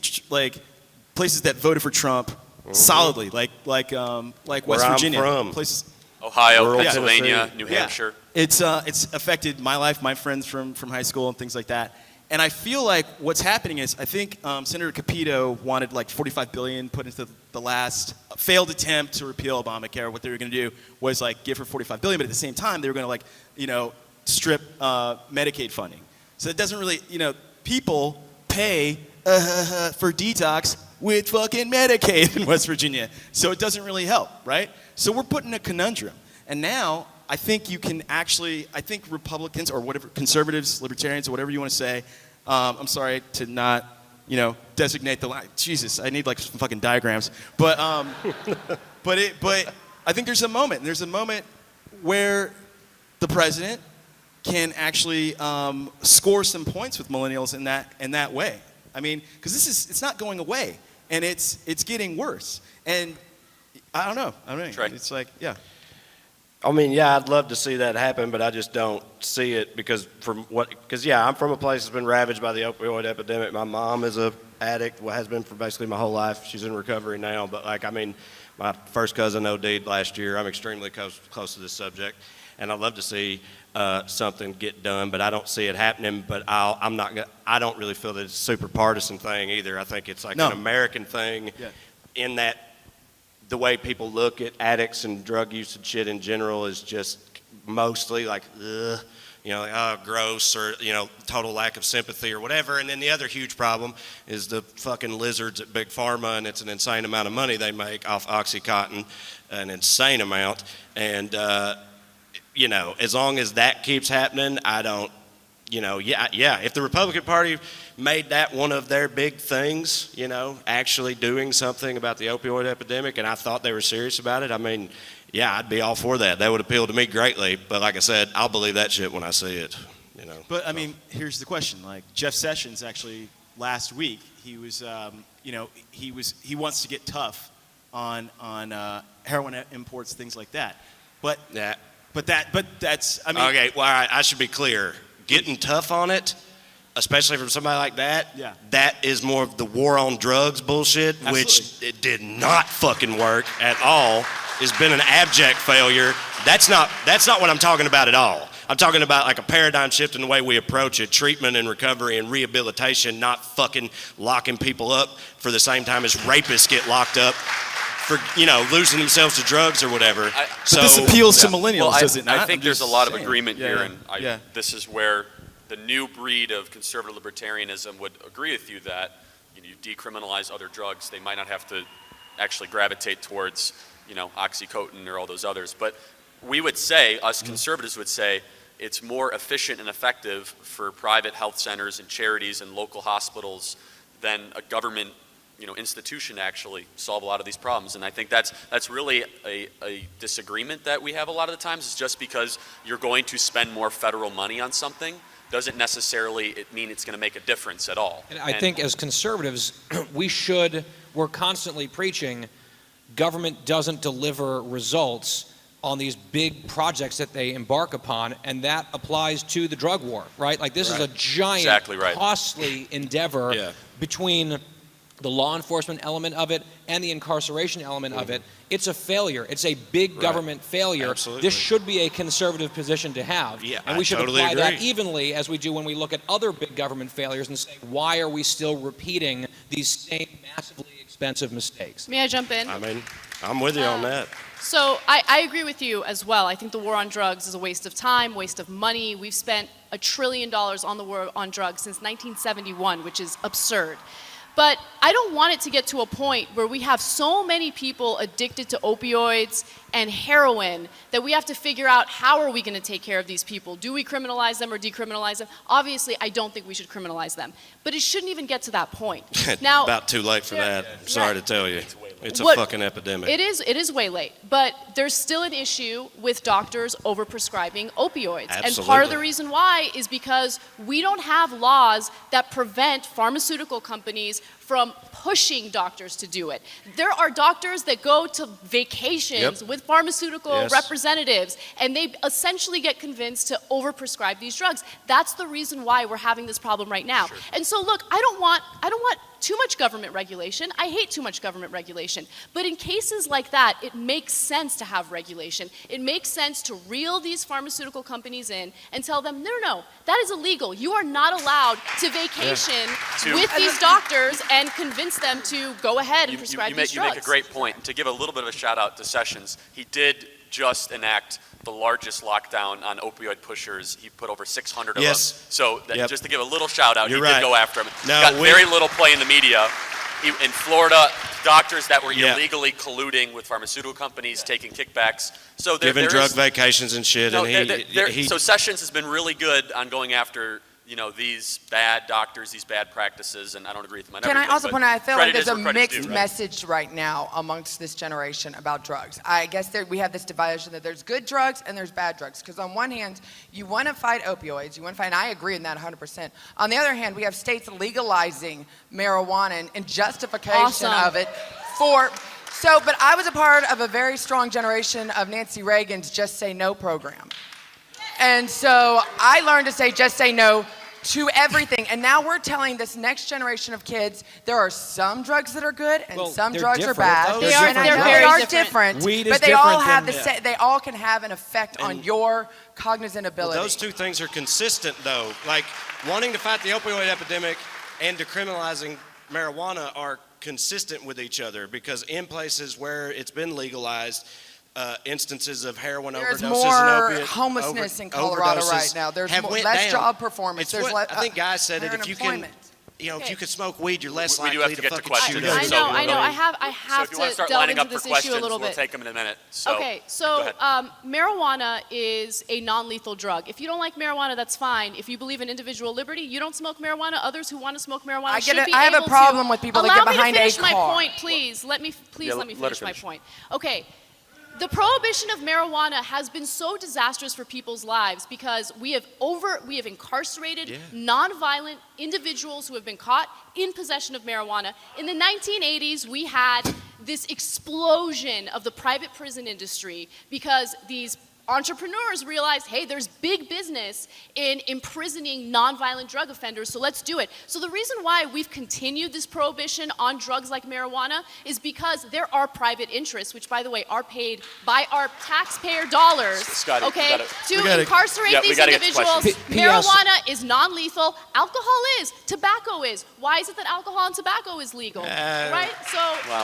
places that voted for Trump solidly, like West Virginia, from. places. Ohio, Rural Pennsylvania, Tennessee. New Hampshire. It's affected my life, my friends from high school and things like that. And I feel like what's happening is I think Senator Capito wanted like $45 billion put into the last failed attempt to repeal Obamacare. What they were going to do was like give her $45 billion, but at the same time they were going to strip Medicaid funding. So it doesn't really people pay for detox with fucking Medicaid in West Virginia. So it doesn't really help, right? So we're put in a conundrum. And now I think you can actually, I think Republicans or whatever, conservatives, libertarians, or whatever you want to say, I'm sorry to not, designate the line. Jesus, I need like some fucking diagrams. But but I think there's a moment. There's a moment where the president can actually score some points with millennials in that way. Because it's not going away, and it's getting worse. And I don't know. Trae. It's like, yeah. I'd love to see that happen, but I just don't see it because I'm from a place that's been ravaged by the opioid epidemic. My mom is a addict, has been for basically my whole life. She's in recovery now, but my first cousin OD'd last year. I'm extremely close to this subject, and I'd love to see something get done, but I don't see it happening. But I don't really feel that it's a super partisan thing either. I think it's an American thing in that the way people look at addicts and drug use and shit in general is just mostly like, gross or, total lack of sympathy or whatever. And then the other huge problem is the fucking lizards at Big Pharma, and it's an insane amount of money they make off OxyContin, an insane amount. And, as long as that keeps happening, I don't, if the Republican Party made that one of their big things, actually doing something about the opioid epidemic, and I thought they were serious about it, I'd be all for that. That would appeal to me greatly. But like I said, I'll believe that shit when I see it. But here's the question. Like Jeff Sessions actually last week, he was, he wants to get tough on heroin imports, things like that. But that's Okay, well, all right, I should be clear. Getting tough on it, especially from somebody like that, that is more of the war on drugs bullshit, which it did not fucking work at all. It's been an abject failure. That's not what I'm talking about at all. I'm talking about like a paradigm shift in the way we approach it, treatment and recovery and rehabilitation, not fucking locking people up for the same time as rapists get locked up for, losing themselves to drugs or whatever. But this appeals to millennials, does it not? I think there's a lot of agreement here, Yeah. and this is where the new breed of conservative libertarianism would agree with you that you decriminalize other drugs, they might not have to actually gravitate towards, OxyContin or all those others. But we would say, us conservatives would say, it's more efficient and effective for private health centers and charities and local hospitals than a government institution to actually solve a lot of these problems. And I think that's really a disagreement that we have a lot of the times, is just because you're going to spend more federal money on something doesn't necessarily mean it's going to make a difference at all. And I think as conservatives, we're constantly preaching government doesn't deliver results on these big projects that they embark upon, and that applies to the drug war, right? Like this is a giant, exactly right. costly endeavor between the law enforcement element of it and the incarceration element of it. It's a failure. It's a big government failure. Absolutely. This should be a conservative position to have. Yeah, and we should totally apply agree. that evenly as we do when we look at other big government failures and say, why are we still repeating these same massively expensive mistakes? May I jump in? I mean, I'm with you on that. So I agree with you as well. I think the war on drugs is a waste of time, waste of money. We've spent $1 trillion on the war on drugs since 1971, which is absurd. But I don't want it to get to a point where we have so many people addicted to opioids and heroin that we have to figure out how are we going to take care of these people. Do we criminalize them or decriminalize them? Obviously, I don't think we should criminalize them. But it shouldn't even get to that point. Now, About too late for that. Sorry to tell you. It's a What- fucking epidemic. It is way late, but there's still an issue with doctors overprescribing opioids. And part of Absolutely. the reason why is because we don't have laws that prevent pharmaceutical companies from pushing doctors to do it. There are doctors that go to vacations with pharmaceutical representatives, and they essentially get convinced to overprescribe these drugs. That's the reason why we're having this problem right now. And so look, I don't want too much government regulation. I hate too much government regulation. But in cases like that, it makes sense to have regulation. It makes sense to reel these pharmaceutical companies in and tell them, no, that is illegal. You are not allowed to vacation with these doctors and convince them to go ahead and prescribe these drugs. You make a great point. To give a little bit of a shout out to Sessions, he did just enact the largest lockdown on opioid pushers. He put over 600 of them. So just to give a little shout out, he did go after him. Got very little play in the media. In Florida, doctors that were illegally colluding with pharmaceutical companies, taking kickbacks. So giving drug vacations and shit. So Sessions has been really good on going after these bad doctors, these bad practices, and I don't agree with them on everything. Can I also point out, I feel like there's a mixed due, right? message right now amongst this generation about drugs. I guess we have this division that there's good drugs and there's bad drugs. Because on one hand, you want to fight opioids, and I agree in that 100%. On the other hand, we have states legalizing marijuana in justification of it but I was a part of a very strong generation of Nancy Reagan's Just Say No program. And so I learned to say just say no to everything. And now we're telling this next generation of kids there are some drugs that are good and some drugs are bad. They are different. Weed but is they all different have than- they all can have an effect on your cognizant ability. Those two things are consistent, though. Like wanting to fight the opioid epidemic and decriminalizing marijuana are consistent with each other, because in places where it's been legalized, instances of heroin There's overdoses more and opiate homelessness in Colorado right now. There's less job performance. There's I think guys said that if you can, unemployment. if you could smoke weed, you're less We do likely have to get to fucking questions. shoot up. I know. I have So if you want to to start delve lining into up for this issue questions, a little we'll bit. take them in a minute. So, Okay, go so ahead. marijuana is a non-lethal drug. If you don't like marijuana, that's fine. If you believe in individual liberty, you don't smoke marijuana. Others who want to smoke marijuana should be able to. I have a problem with people that get behind a Allow me to finish my car. point, please. Let me let her finish my finish. point. Okay. The prohibition of marijuana has been so disastrous for people's lives because we have incarcerated nonviolent individuals who have been caught in possession of marijuana. In the 1980s, we had this explosion of the private prison industry because these entrepreneurs realized, hey, there's big business in imprisoning nonviolent drug offenders, so let's do it. So the reason why we've continued this prohibition on drugs like marijuana is because there are private interests, which, by the way, are paid by our taxpayer dollars, Scottie, to incarcerate these individuals. Marijuana is non-lethal. Alcohol is. Tobacco is. Why is it that alcohol and tobacco is legal? Right? So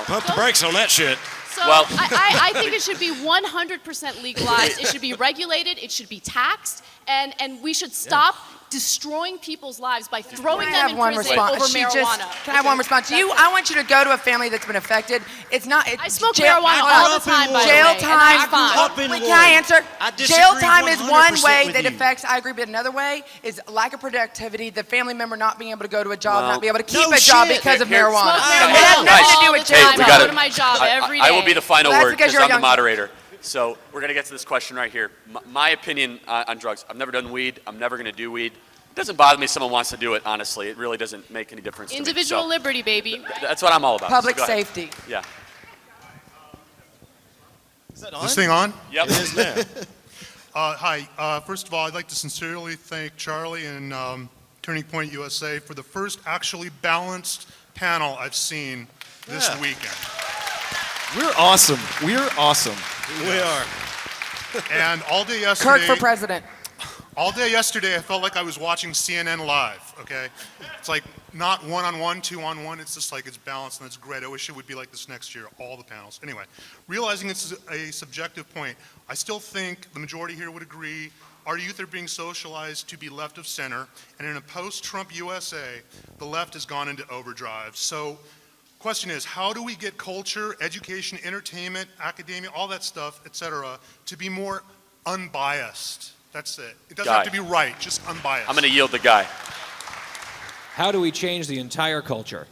Pump the brakes on that shit. So I think it should be 100% legalized. It should be regulated. It should be taxed. And we should stop destroying people's lives by throwing Can I them have in one prison response? over marijuana. Can I have one response? I want you to go to a family that's been affected. It's not. I smoke marijuana hold all on. the time, by the Jail way, time. and I'm fine. Wait, can I answer? I disagree Jail time is one 100% way with that you. affects. I agree, but another way is lack of productivity. The family member not being able to go to a job, Well, not be able to keep no a job shit. because of Here- marijuana. Smoke Hey, It has marijuana nothing to all do the with time. jail we I gotta- go to my job every day. I will be the final That's word because because you're a I'm the young- moderator. So we're going to get to this question right here. My opinion on drugs, I've never done weed. I'm never going to do weed. It doesn't bother me if someone wants to do it, honestly. It really doesn't make any difference to me. Individual So liberty, baby. that's what I'm all about. Public So go ahead. safety. Yeah. Is that This thing on? Yep. It is now. Hi. First of all, I'd like to sincerely thank Charlie and Turning Point USA for the first actually balanced panel I've seen this Yeah. weekend. We're awesome. We're awesome. We are. And all day Kirk yesterday, for president. all day yesterday, I felt like I was watching CNN live. Okay, it's like not one-on-one, two-on-one. It's just like it's balanced and it's great. I wish it would be like this next year, all the panels. Anyway, realizing it's a subjective point, I still think the majority here would agree our youth are being socialized to be left of center, and in a post-Trump USA, the left has gone into overdrive. So, question is, how do we get culture, education, entertainment, academia, all that stuff, etc., to be more unbiased? That's it. It doesn't Guy. have to be right, just unbiased. I'm going to yield the guy. How do we change the entire culture?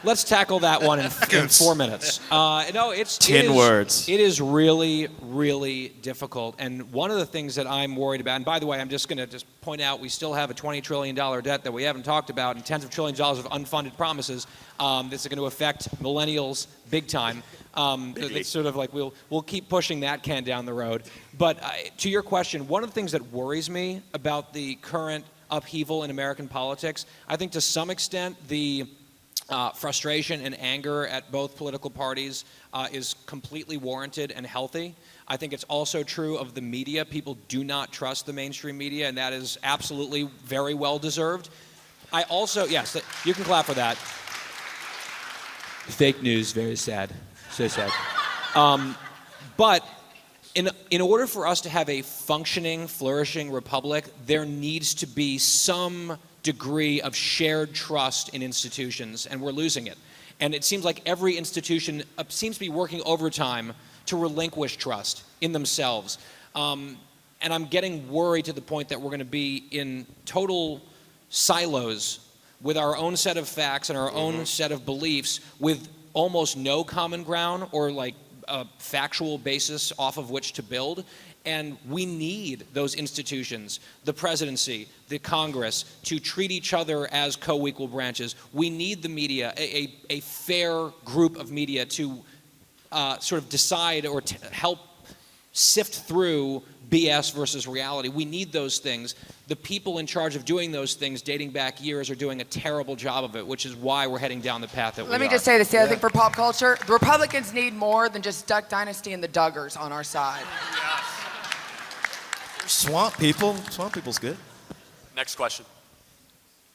Let's tackle that one in 4 minutes. No, it's 10 words. It is really, really difficult. And one of the things that I'm worried about, and by the way, I'm just going to point out we still have a $20 trillion debt that we haven't talked about and tens of trillions of dollars of unfunded promises. This is going to affect millennials big time. It's sort of like we'll keep pushing that can down the road. But to your question, one of the things that worries me about the current upheaval in American politics, I think to some extent the frustration and anger at both political parties is completely warranted and healthy. I think it's also true of the media. People do not trust the mainstream media, and that is absolutely very well deserved. I also, yes, you can clap for that. Fake news, very sad. So sad. But in order for us to have a functioning, flourishing republic, there needs to be some degree of shared trust in institutions, and we're losing it. And it seems like every institution seems to be working overtime to relinquish trust in themselves. And I'm getting worried to the point that we're going to be in total silos with our own set of facts and our own set of beliefs with almost no common ground or like a factual basis off of which to build. And we need those institutions, the presidency, the Congress, to treat each other as co-equal branches. We need the media, a fair group of media to sort of decide or help sift through BS versus reality. We need those things. The people in charge of doing those things dating back years are doing a terrible job of it, which is why we're heading down the path that we are. Let me just say this, the other thing for pop culture, the Republicans need more than just Duck Dynasty and the Duggars on our side. Swamp people. Swamp people's good. Next question.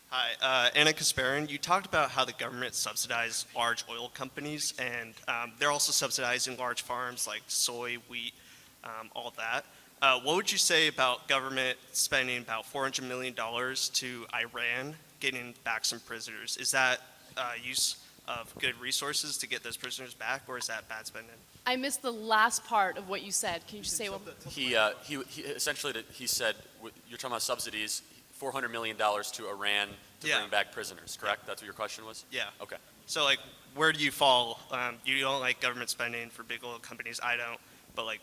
Hi, Anna Kasparian. You talked about how the government subsidized large oil companies, and they're also subsidizing large farms like soy, wheat, all that. What would you say about government spending about $400 million to Iran, getting back some prisoners? Is that use of good resources to get those prisoners back, or is that bad spending? I missed the last part of what you said. Can you just say one? He essentially he said you're talking about subsidies, $400 million to Iran to Yeah. bring back prisoners. Correct? That's what your question was. Yeah. Okay. So, like, where do you fall? You don't like government spending for big oil companies. I don't. But, like,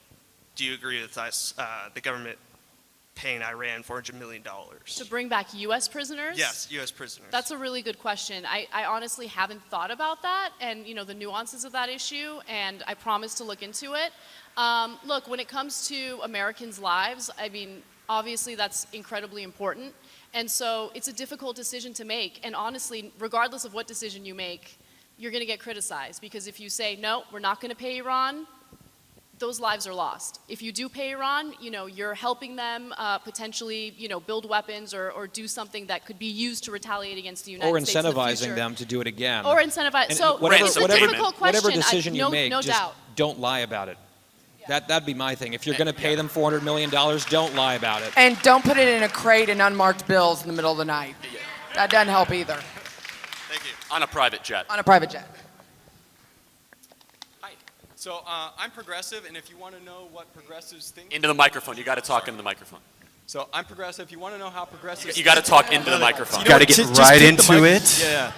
do you agree with us, the government paying Iran $400 million? To bring back U.S. prisoners? Yes, U.S. prisoners. That's a really good question. I honestly haven't thought about that and, you know, the nuances of that issue, and I promise to look into it. Look, when it comes to Americans' lives, I mean, obviously that's incredibly important, and so it's a difficult decision to make, and honestly, regardless of what decision you make, you're going to get criticized, because if you say, no, we're not going to pay Iran, those lives are lost. If you do pay Iran, you know, you're helping them potentially, you know, build weapons or do something that could be used to retaliate against the United States in the incentivizing future. them to do it again. Or incentivize. And So whatever, it's a whatever, difficult question. whatever decision you no make, just doubt. don't lie about it. That'd be my thing. If you're going to pay them $400 million, don't lie about it. And don't put it in a crate and unmarked bills in the middle of the night. That doesn't help either. Thank you. On a private jet. On a private jet. Hi. So I'm progressive, and if you want to know what progressives think... Into the microphone. You got to talk into the microphone. So I'm progressive. If you want to know how progressives... You got to talk into the microphone. You got to get right into it. Yeah.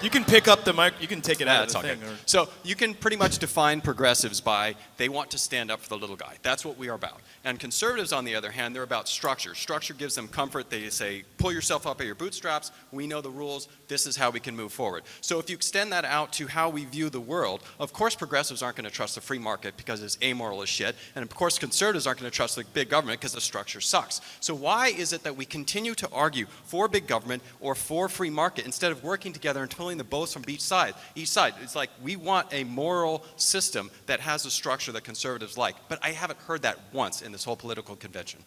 You can pick up the mic. You can take it out of the thing. So you can pretty much define progressives by they want to stand up for the little guy. That's what we are about. And conservatives, on the other hand, they're about structure. Structure gives them comfort. They say, pull yourself up by your bootstraps. We know the rules. This is how we can move forward. So if you extend that out to how we view the world, of course progressives aren't going to trust the free market because it's amoral as shit. And of course conservatives aren't going to trust the big government because the structure sucks. So why is it that we continue to argue for big government or for free market instead of working together and pulling the bows from each side? It's like we want a moral system that has a structure that conservatives like. But I haven't heard that once in this whole political convention.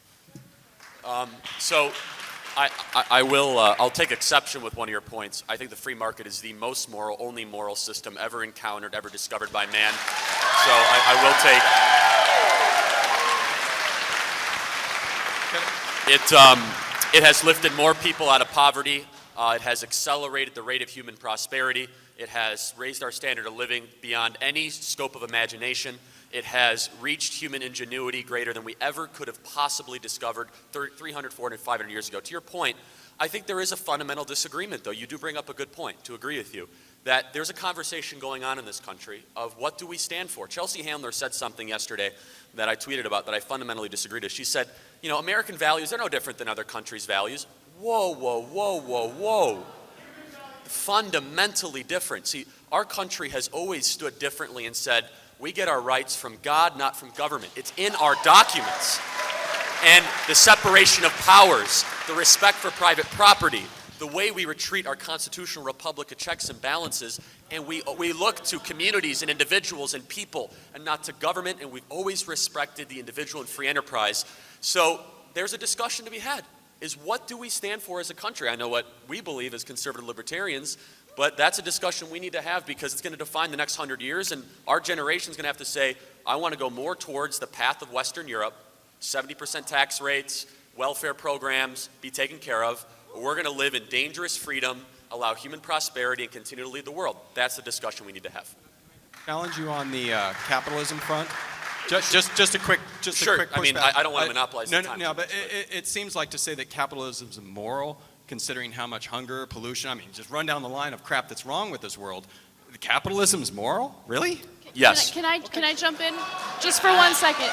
So I'll take exception with one of your points. I think the free market is the most moral, only moral system ever encountered, ever discovered by man. So I will take it has lifted more people out of poverty. It has accelerated the rate of human prosperity. It has raised our standard of living beyond any scope of imagination. It has reached human ingenuity greater than we ever could have possibly discovered 300, 400, 500 years ago. To your point, I think there is a fundamental disagreement, though. You do bring up a good point, to agree with you, that there's a conversation going on in this country of what do we stand for. Chelsea Handler said something yesterday that I tweeted about that I fundamentally disagreed with. She said, American values, they're no different than other countries' values. Whoa, whoa, whoa, whoa, whoa. Fundamentally different. See, our country has always stood differently and said, we get our rights from God, not from government. It's in our documents. And the separation of powers, the respect for private property, the way we treat our constitutional republic of checks and balances, and we look to communities and individuals and people and not to government, and we've always respected the individual and free enterprise. So there's a discussion to be had. Is what do we stand for as a country? I know what we believe as conservative libertarians, but that's a discussion we need to have because it's going to define the next 100 years, and our generation is going to have to say, I want to go more towards the path of Western Europe, 70% tax rates, welfare programs, be taken care of, or we're going to live in dangerous freedom, allow human prosperity, and continue to lead the world. That's the discussion we need to have. Challenge you on the capitalism front. Just a quick Sure. I mean, I don't want to monopolize the time. No, but it seems like to say that capitalism is immoral, considering how much hunger, pollution, just run down the line of crap that's wrong with this world. Capitalism is moral? Really? Yes. Can I jump in just for 1 second?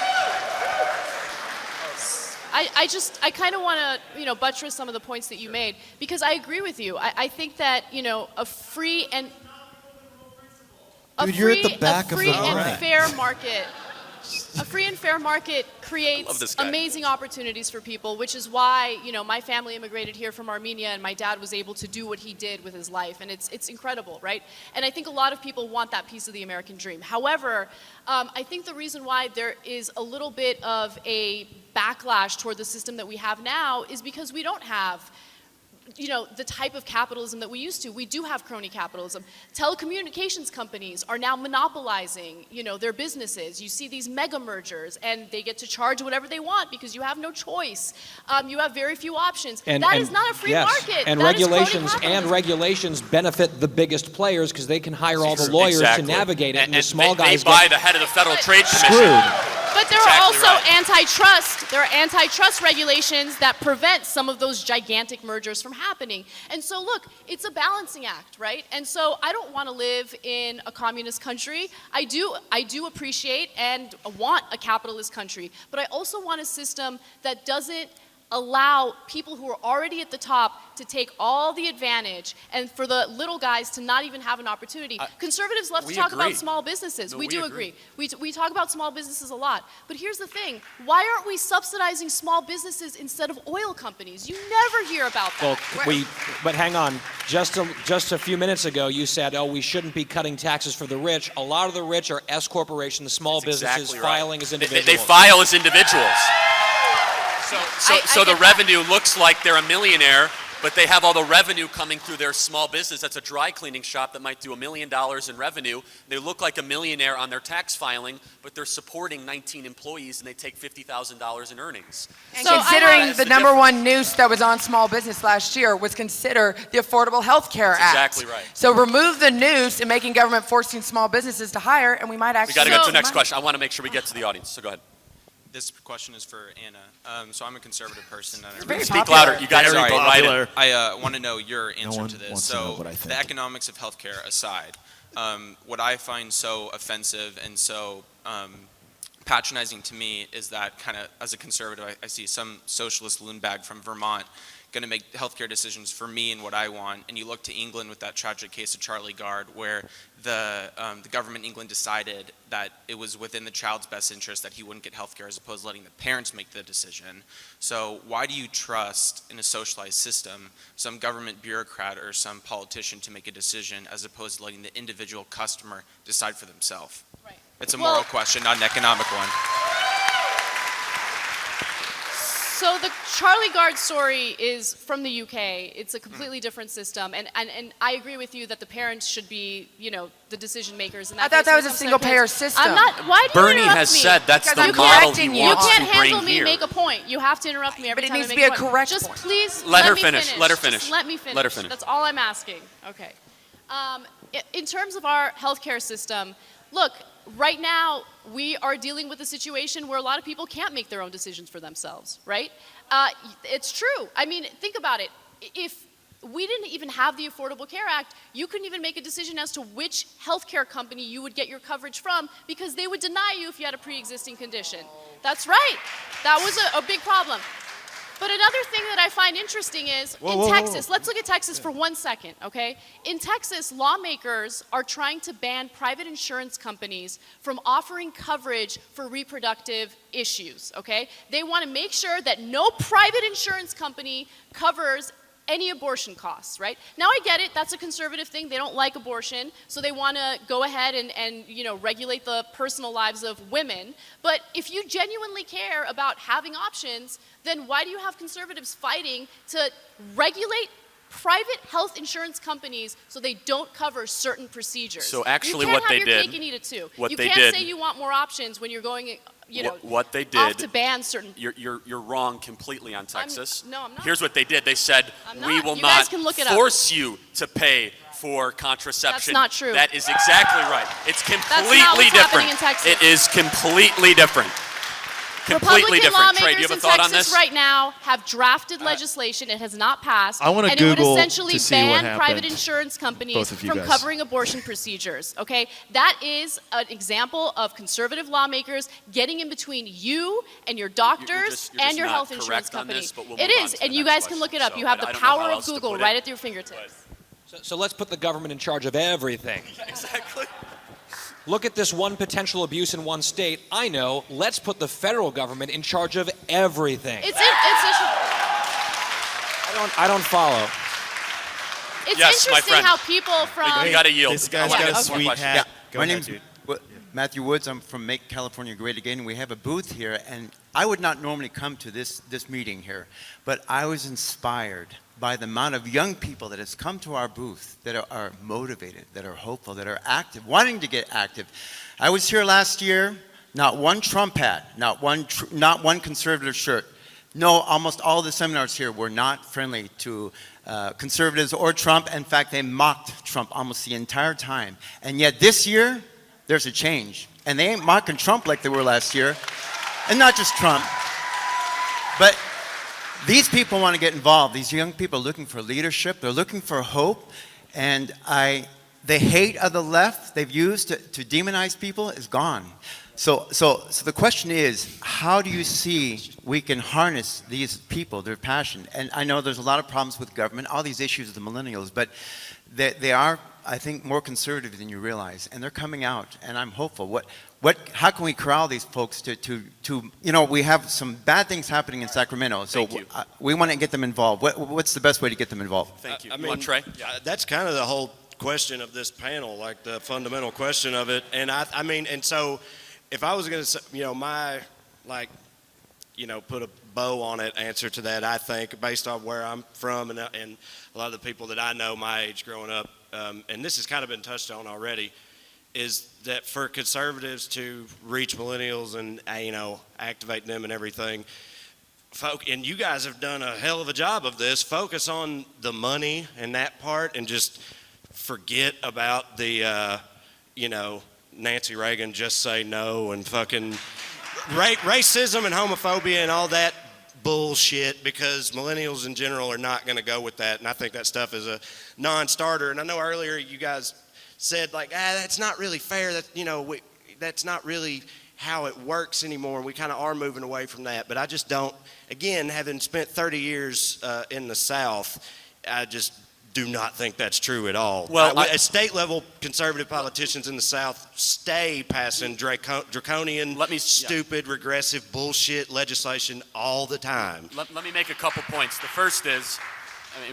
I kind of want to buttress some of the points that you made because I agree with you. I think that a free and fair market. A free and fair market creates amazing opportunities for people, which is why, my family immigrated here from Armenia and my dad was able to do what he did with his life. And it's incredible, right? And I think a lot of people want that piece of the American dream. However, I think the reason why there is a little bit of a backlash toward the system that we have now is because we don't have the type of capitalism that we used to. We do have crony capitalism. Telecommunications companies are now monopolizing, their businesses. You see these mega mergers, and they get to charge whatever they want because you have no choice. You have very few options. That is not a free market. And that regulations benefit the biggest players because they can hire all the lawyers to navigate it, and the small guys they buy the head of the Federal Trade Commission. Screwed. But there are also antitrust. There are antitrust regulations that prevent some of those gigantic mergers from happening. And so, look, it's a balancing act, right? And so, I don't want to live in a communist country. I do appreciate and want a capitalist country, but I also want a system that doesn't allow people who are already at the top to take all the advantage and for the little guys to not even have an opportunity. Conservatives love to talk about small businesses. We do agree. We talk about small businesses a lot. But here's the thing. Why aren't we subsidizing small businesses instead of oil companies? You never hear about that. Well, but hang on. Just a few minutes ago, you said, we shouldn't be cutting taxes for the rich. A lot of the rich are S corporations, the small businesses filing as individuals. They file as individuals. So the revenue looks like they're a millionaire, but they have all the revenue coming through their small business. That's a dry cleaning shop that might do $1 million in revenue. They look like a millionaire on their tax filing, but they're supporting 19 employees and they take $50,000 in earnings. And So considering That's the the number difference. one noose that was on small business last year was consider the Affordable Health Care That's Act. exactly right. So remove the noose and making government forcing small businesses to hire, and we might We actually. got to get to the next money. question. I want to make sure we get to the audience, so go ahead. This question is for Anna. So I'm a conservative person. And very Speak popular. louder. You guys Sorry, go right in. I want to know your answer one to this. wants to know So what I think. the economics of healthcare aside, what I find so offensive and so patronizing to me is that kind of, as a conservative, I see some socialist loon bag from Vermont going to make healthcare decisions for me and what I want. And you look to England with that tragic case of Charlie Gard, where the government in England decided that it was within the child's best interest that he wouldn't get healthcare as opposed to letting the parents make the decision. So why do you trust in a socialized system some government bureaucrat or some politician to make a decision as opposed to letting the individual customer decide for themselves? Right. It's a moral question, not an economic one. So the Charlie Gard story is from the UK. It's a completely different system, and I agree with you that the parents should be, the decision makers. In that I thought case that when was it a comes to single their payer kids. system. I'm not. Why do you Bernie interrupt has me? said that's Because the I'm model correcting he you. You wants can't to bring handle me here. make a point. You have to interrupt me every But it time needs I to make be a a point. correct Just point. please Let her me finish. Let her Just finish. let me finish. Let her finish. That's all I'm asking. Okay. In terms of our healthcare system, look, right now we are dealing with a situation where a lot of people can't make their own decisions for themselves, right? It's true. I mean, think about it. If we didn't even have the Affordable Care Act, you couldn't even make a decision as to which healthcare company you would get your coverage from because they would deny you if you had a pre-existing condition. That's right. That was a big problem. But another thing that I find interesting is in Texas, let's look at Texas for 1 second, okay? In Texas, lawmakers are trying to ban private insurance companies from offering coverage for reproductive issues, okay? They want to make sure that no private insurance company covers any abortion costs, right? Now I get it, that's a conservative thing. They don't like abortion, so they want to go ahead and regulate the personal lives of women. But if you genuinely care about having options, then why do you have conservatives fighting to regulate private health insurance companies so they don't cover certain procedures? So actually you can't what they have your did- cake and eat it too. what You they can't did- say you want more options when you're going, What they did, off to ban certain. You're wrong completely on Texas. No, I'm not. Here's what they did. They said, I'm we not. will You not guys can look it up. force you to pay for contraception. That's not true. That is exactly right. It's not completely what's different. happening in Texas. It is completely different. Completely Republican different. Trae, do lawmakers you have a in thought on Texas this? right now have drafted legislation. It has not passed. I wanna and it would Google essentially to see what ban private happened. insurance companies Both of you from guys. covering abortion procedures. Okay, that is an example of conservative lawmakers getting in between you and your doctors you're just and your not health insurance correct on company. this, but we'll It move on is, to the and you next guys can look it up. question. You have So the I don't know power how of else to Google put it. right at your fingertips. So let's put the government in charge of everything. Exactly. Look at this one potential abuse in one state. I know. Let's put the federal government in charge of everything. I don't follow. It's Yes, my interesting friend. how people from. You got to yield. This guy's I wanna got a get one sweet question. hat. Go My ahead, name's dude. Matthew Woods. I'm from Make California Great Again. We have a booth here, and I would not normally come to this meeting here, but I was inspired by the amount of young people that has come to our booth that are motivated, that are hopeful, that are active, wanting to get active. I was here last year, not one Trump hat, not one conservative shirt. No, almost all the seminars here were not friendly to conservatives or Trump. In fact, they mocked Trump almost the entire time. And yet this year, there's a change. And they ain't mocking Trump like they were last year. And not just Trump. But these people want to get involved. These young people are looking for leadership. They're looking for hope. And the hate of the left they've used to demonize people is gone. So the question is, how do you see we can harness these people, their passion? And I know there's a lot of problems with government, all these issues of the millennials, but they are, I think, more conservative than you realize, and they're coming out, and I'm hopeful. How can we corral these folks to we have some bad things happening in Sacramento, so we want to get them involved. What's the best way to get them involved? Thank you. I You mean, want Trae? yeah, that's kind of the whole question of this panel, like the fundamental question of it. And I mean, and so if I was going to, put a bow on it answer to that, I think, based on where I'm from and a lot of the people that I know my age growing up, and this has kind of been touched on already, is that for conservatives to reach millennials and, activate them and everything, and you guys have done a hell of a job of this, focus on the money and that part and just forget about the, Nancy Reagan just say no and fucking racism and homophobia and all that bullshit, because millennials in general are not going to go with that, and I think that stuff is a non-starter. And I know earlier you guys said that's not really fair, that that's not really how it works anymore, and we kind of are moving away from that. But I just don't, again, having spent 30 years in the South, I just do not think that's true at all. Well, at state level, conservative politicians in the South stay passing draconian, stupid, regressive bullshit legislation all the time. Let me make a couple points. The first is,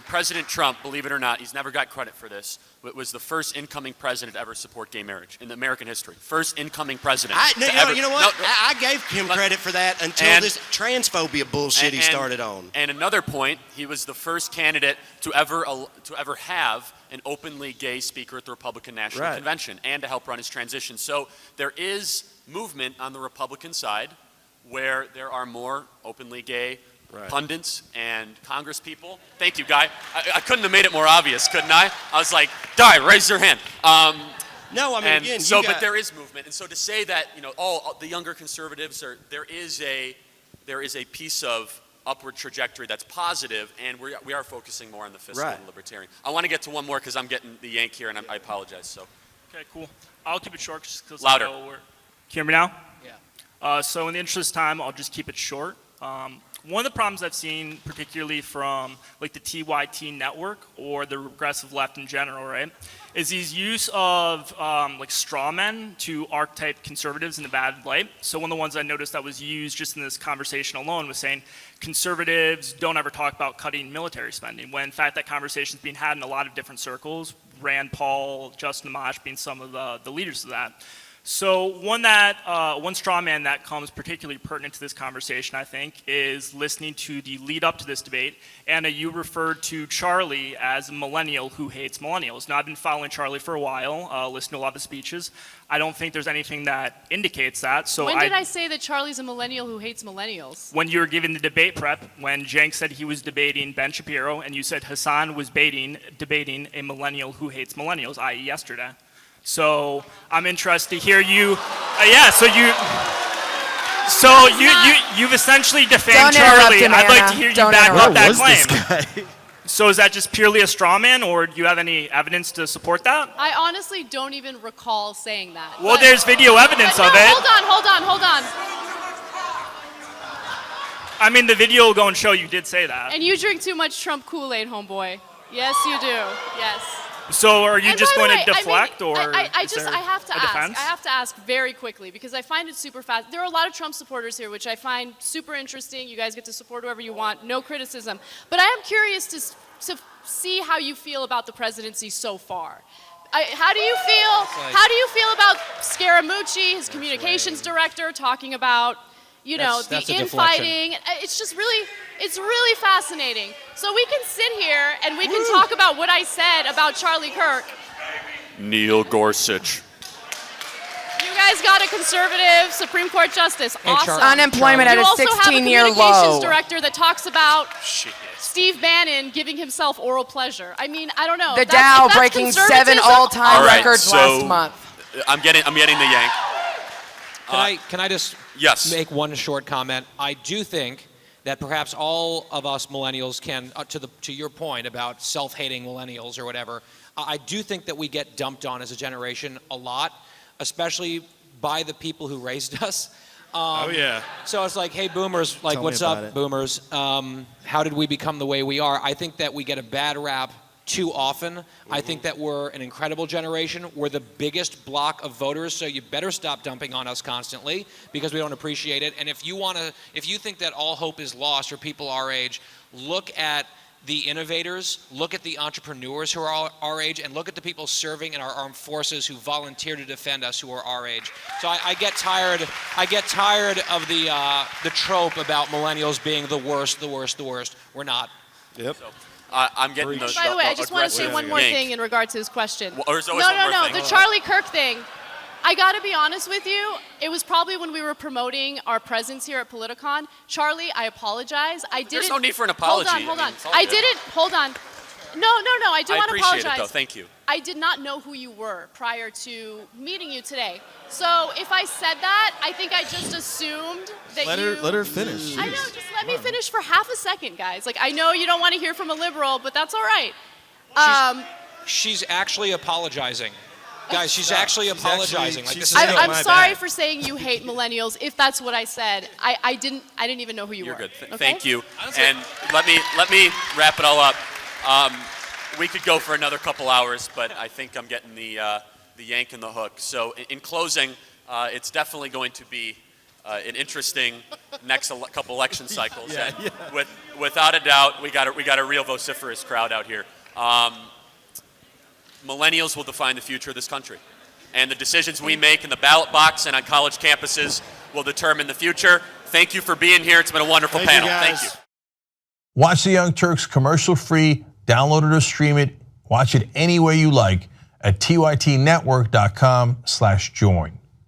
President Trump, believe it or not, he's never got credit for this, was the first incoming president to ever support gay marriage in American history. First incoming president. You know what? I gave him credit for that until this transphobia bullshit he started on. And another point, he was the first candidate to ever have an openly gay speaker at the Republican National Convention and to help run his transition. So there is movement on the Republican side where there are more openly gay pundits and Congress people. Thank you, Guy. I couldn't have made it more obvious, couldn't I? I was like, Guy, raise your hand. No, I mean, again, but there is movement. And so to say that, the younger conservatives there is a piece of upward trajectory that's positive, and we are focusing more on the fiscal and libertarian. I want to get to one more because I'm getting the yank here, and I apologize. So. Okay, cool. I'll keep it short just because Louder. Can you hear me now? Yeah. So in the interest of time, I'll just keep it short. One of the problems I've seen, particularly from the TYT network or the regressive left in general, right, is these use of straw men to archetype conservatives in a bad light. So one of the ones I noticed that was used just in this conversation alone was saying conservatives don't ever talk about cutting military spending, when in fact that conversation is being had in a lot of different circles, Rand Paul, Justin Amash being some of the leaders of that. So one straw man that comes particularly pertinent to this conversation, I think, is listening to the lead up to this debate. Anna, you referred to Charlie as a millennial who hates millennials. Now, I've been following Charlie for a while, listening to a lot of the speeches. I don't think there's anything that indicates that. So when did I say that Charlie's a millennial who hates millennials? When you were giving the debate prep, when Cenk said he was debating Ben Shapiro, and you said Hassan was debating a millennial who hates millennials, i.e. yesterday. So I'm interested to hear you. You've essentially defamed Charlie. I'd like to hear you back up that claim. So is that just purely a straw man, or do you have any evidence to support that? I honestly don't even recall saying that. Well, there's video evidence of it. Hold on. I mean, the video will go and show you did say that. And you drink too much Trump Kool-Aid, homeboy. Yes, you do. Yes. So are you just going to deflect, or I have to ask very quickly, because I find it super fast. There are a lot of Trump supporters here, which I find super interesting. You guys get to support whoever you want, no criticism. But I am curious to see how you feel about the presidency so far. How do you feel about Scaramucci, his communications director, talking about the infighting? It's really fascinating. So we can sit here and we can talk about what I said about Charlie Kirk. Neil Gorsuch. You guys got a conservative Supreme Court justice. Awesome. Unemployment at a 16-year low. You also have a communications director that talks about Steve Bannon giving himself oral pleasure. I mean, I don't know. The Dow breaking 7 all-time records last month. I'm getting the yank. Can I just make one short comment? I do think that perhaps all of us millennials can, to your point about self-hating millennials or whatever, I do think that we get dumped on as a generation a lot, especially by the people who raised us. So it's like, hey, boomers, what's up, boomers? How did we become the way we are? I think that we get a bad rap too often. I think that we're an incredible generation. We're the biggest block of voters, so you better stop dumping on us constantly because we don't appreciate it. And if you think that all hope is lost for people our age, look at the innovators, look at the entrepreneurs who are our age, and look at the people serving in our armed forces who volunteer to defend us who are our age. So I get tired of the trope about millennials being the worst. We're not. Yep. So, I'm getting the By the way, I just want to say one more yank. thing in regard to his question. Well, there's always one more thing. The Charlie Kirk thing. I got to be honest with you. It was probably when we were promoting our presence here at Politicon. Charlie, I apologize. There's no need for an apology. Hold on. I mean, Hold on. No. I do want to apologize. I appreciate it, though. Thank you. I did not know who you were prior to meeting you today. So if I said that, I think I just assumed that Let her finish. I know. Just let me finish for half a second, guys. Like, I know you don't want to hear from a liberal, but that's all right. She's actually apologizing. Guys, she's actually apologizing. I'm sorry for saying you hate millennials. If that's what I said, I didn't even know who you were. You're good. Okay? Thank you. And let me wrap it all up. We could go for another couple hours, but I think I'm getting the yank and the hook. So in closing, it's definitely going to be an interesting next couple election cycles. Yeah. Without a doubt, we got a real vociferous crowd out here. Millennials will define the future of this country. And the decisions we make in the ballot box and on college campuses will determine the future. Thank you for being here. It's been a wonderful panel. Thank you. Watch the Young Turks commercial-free, download it or stream it, watch it any way you like at tytnetwork.com/join.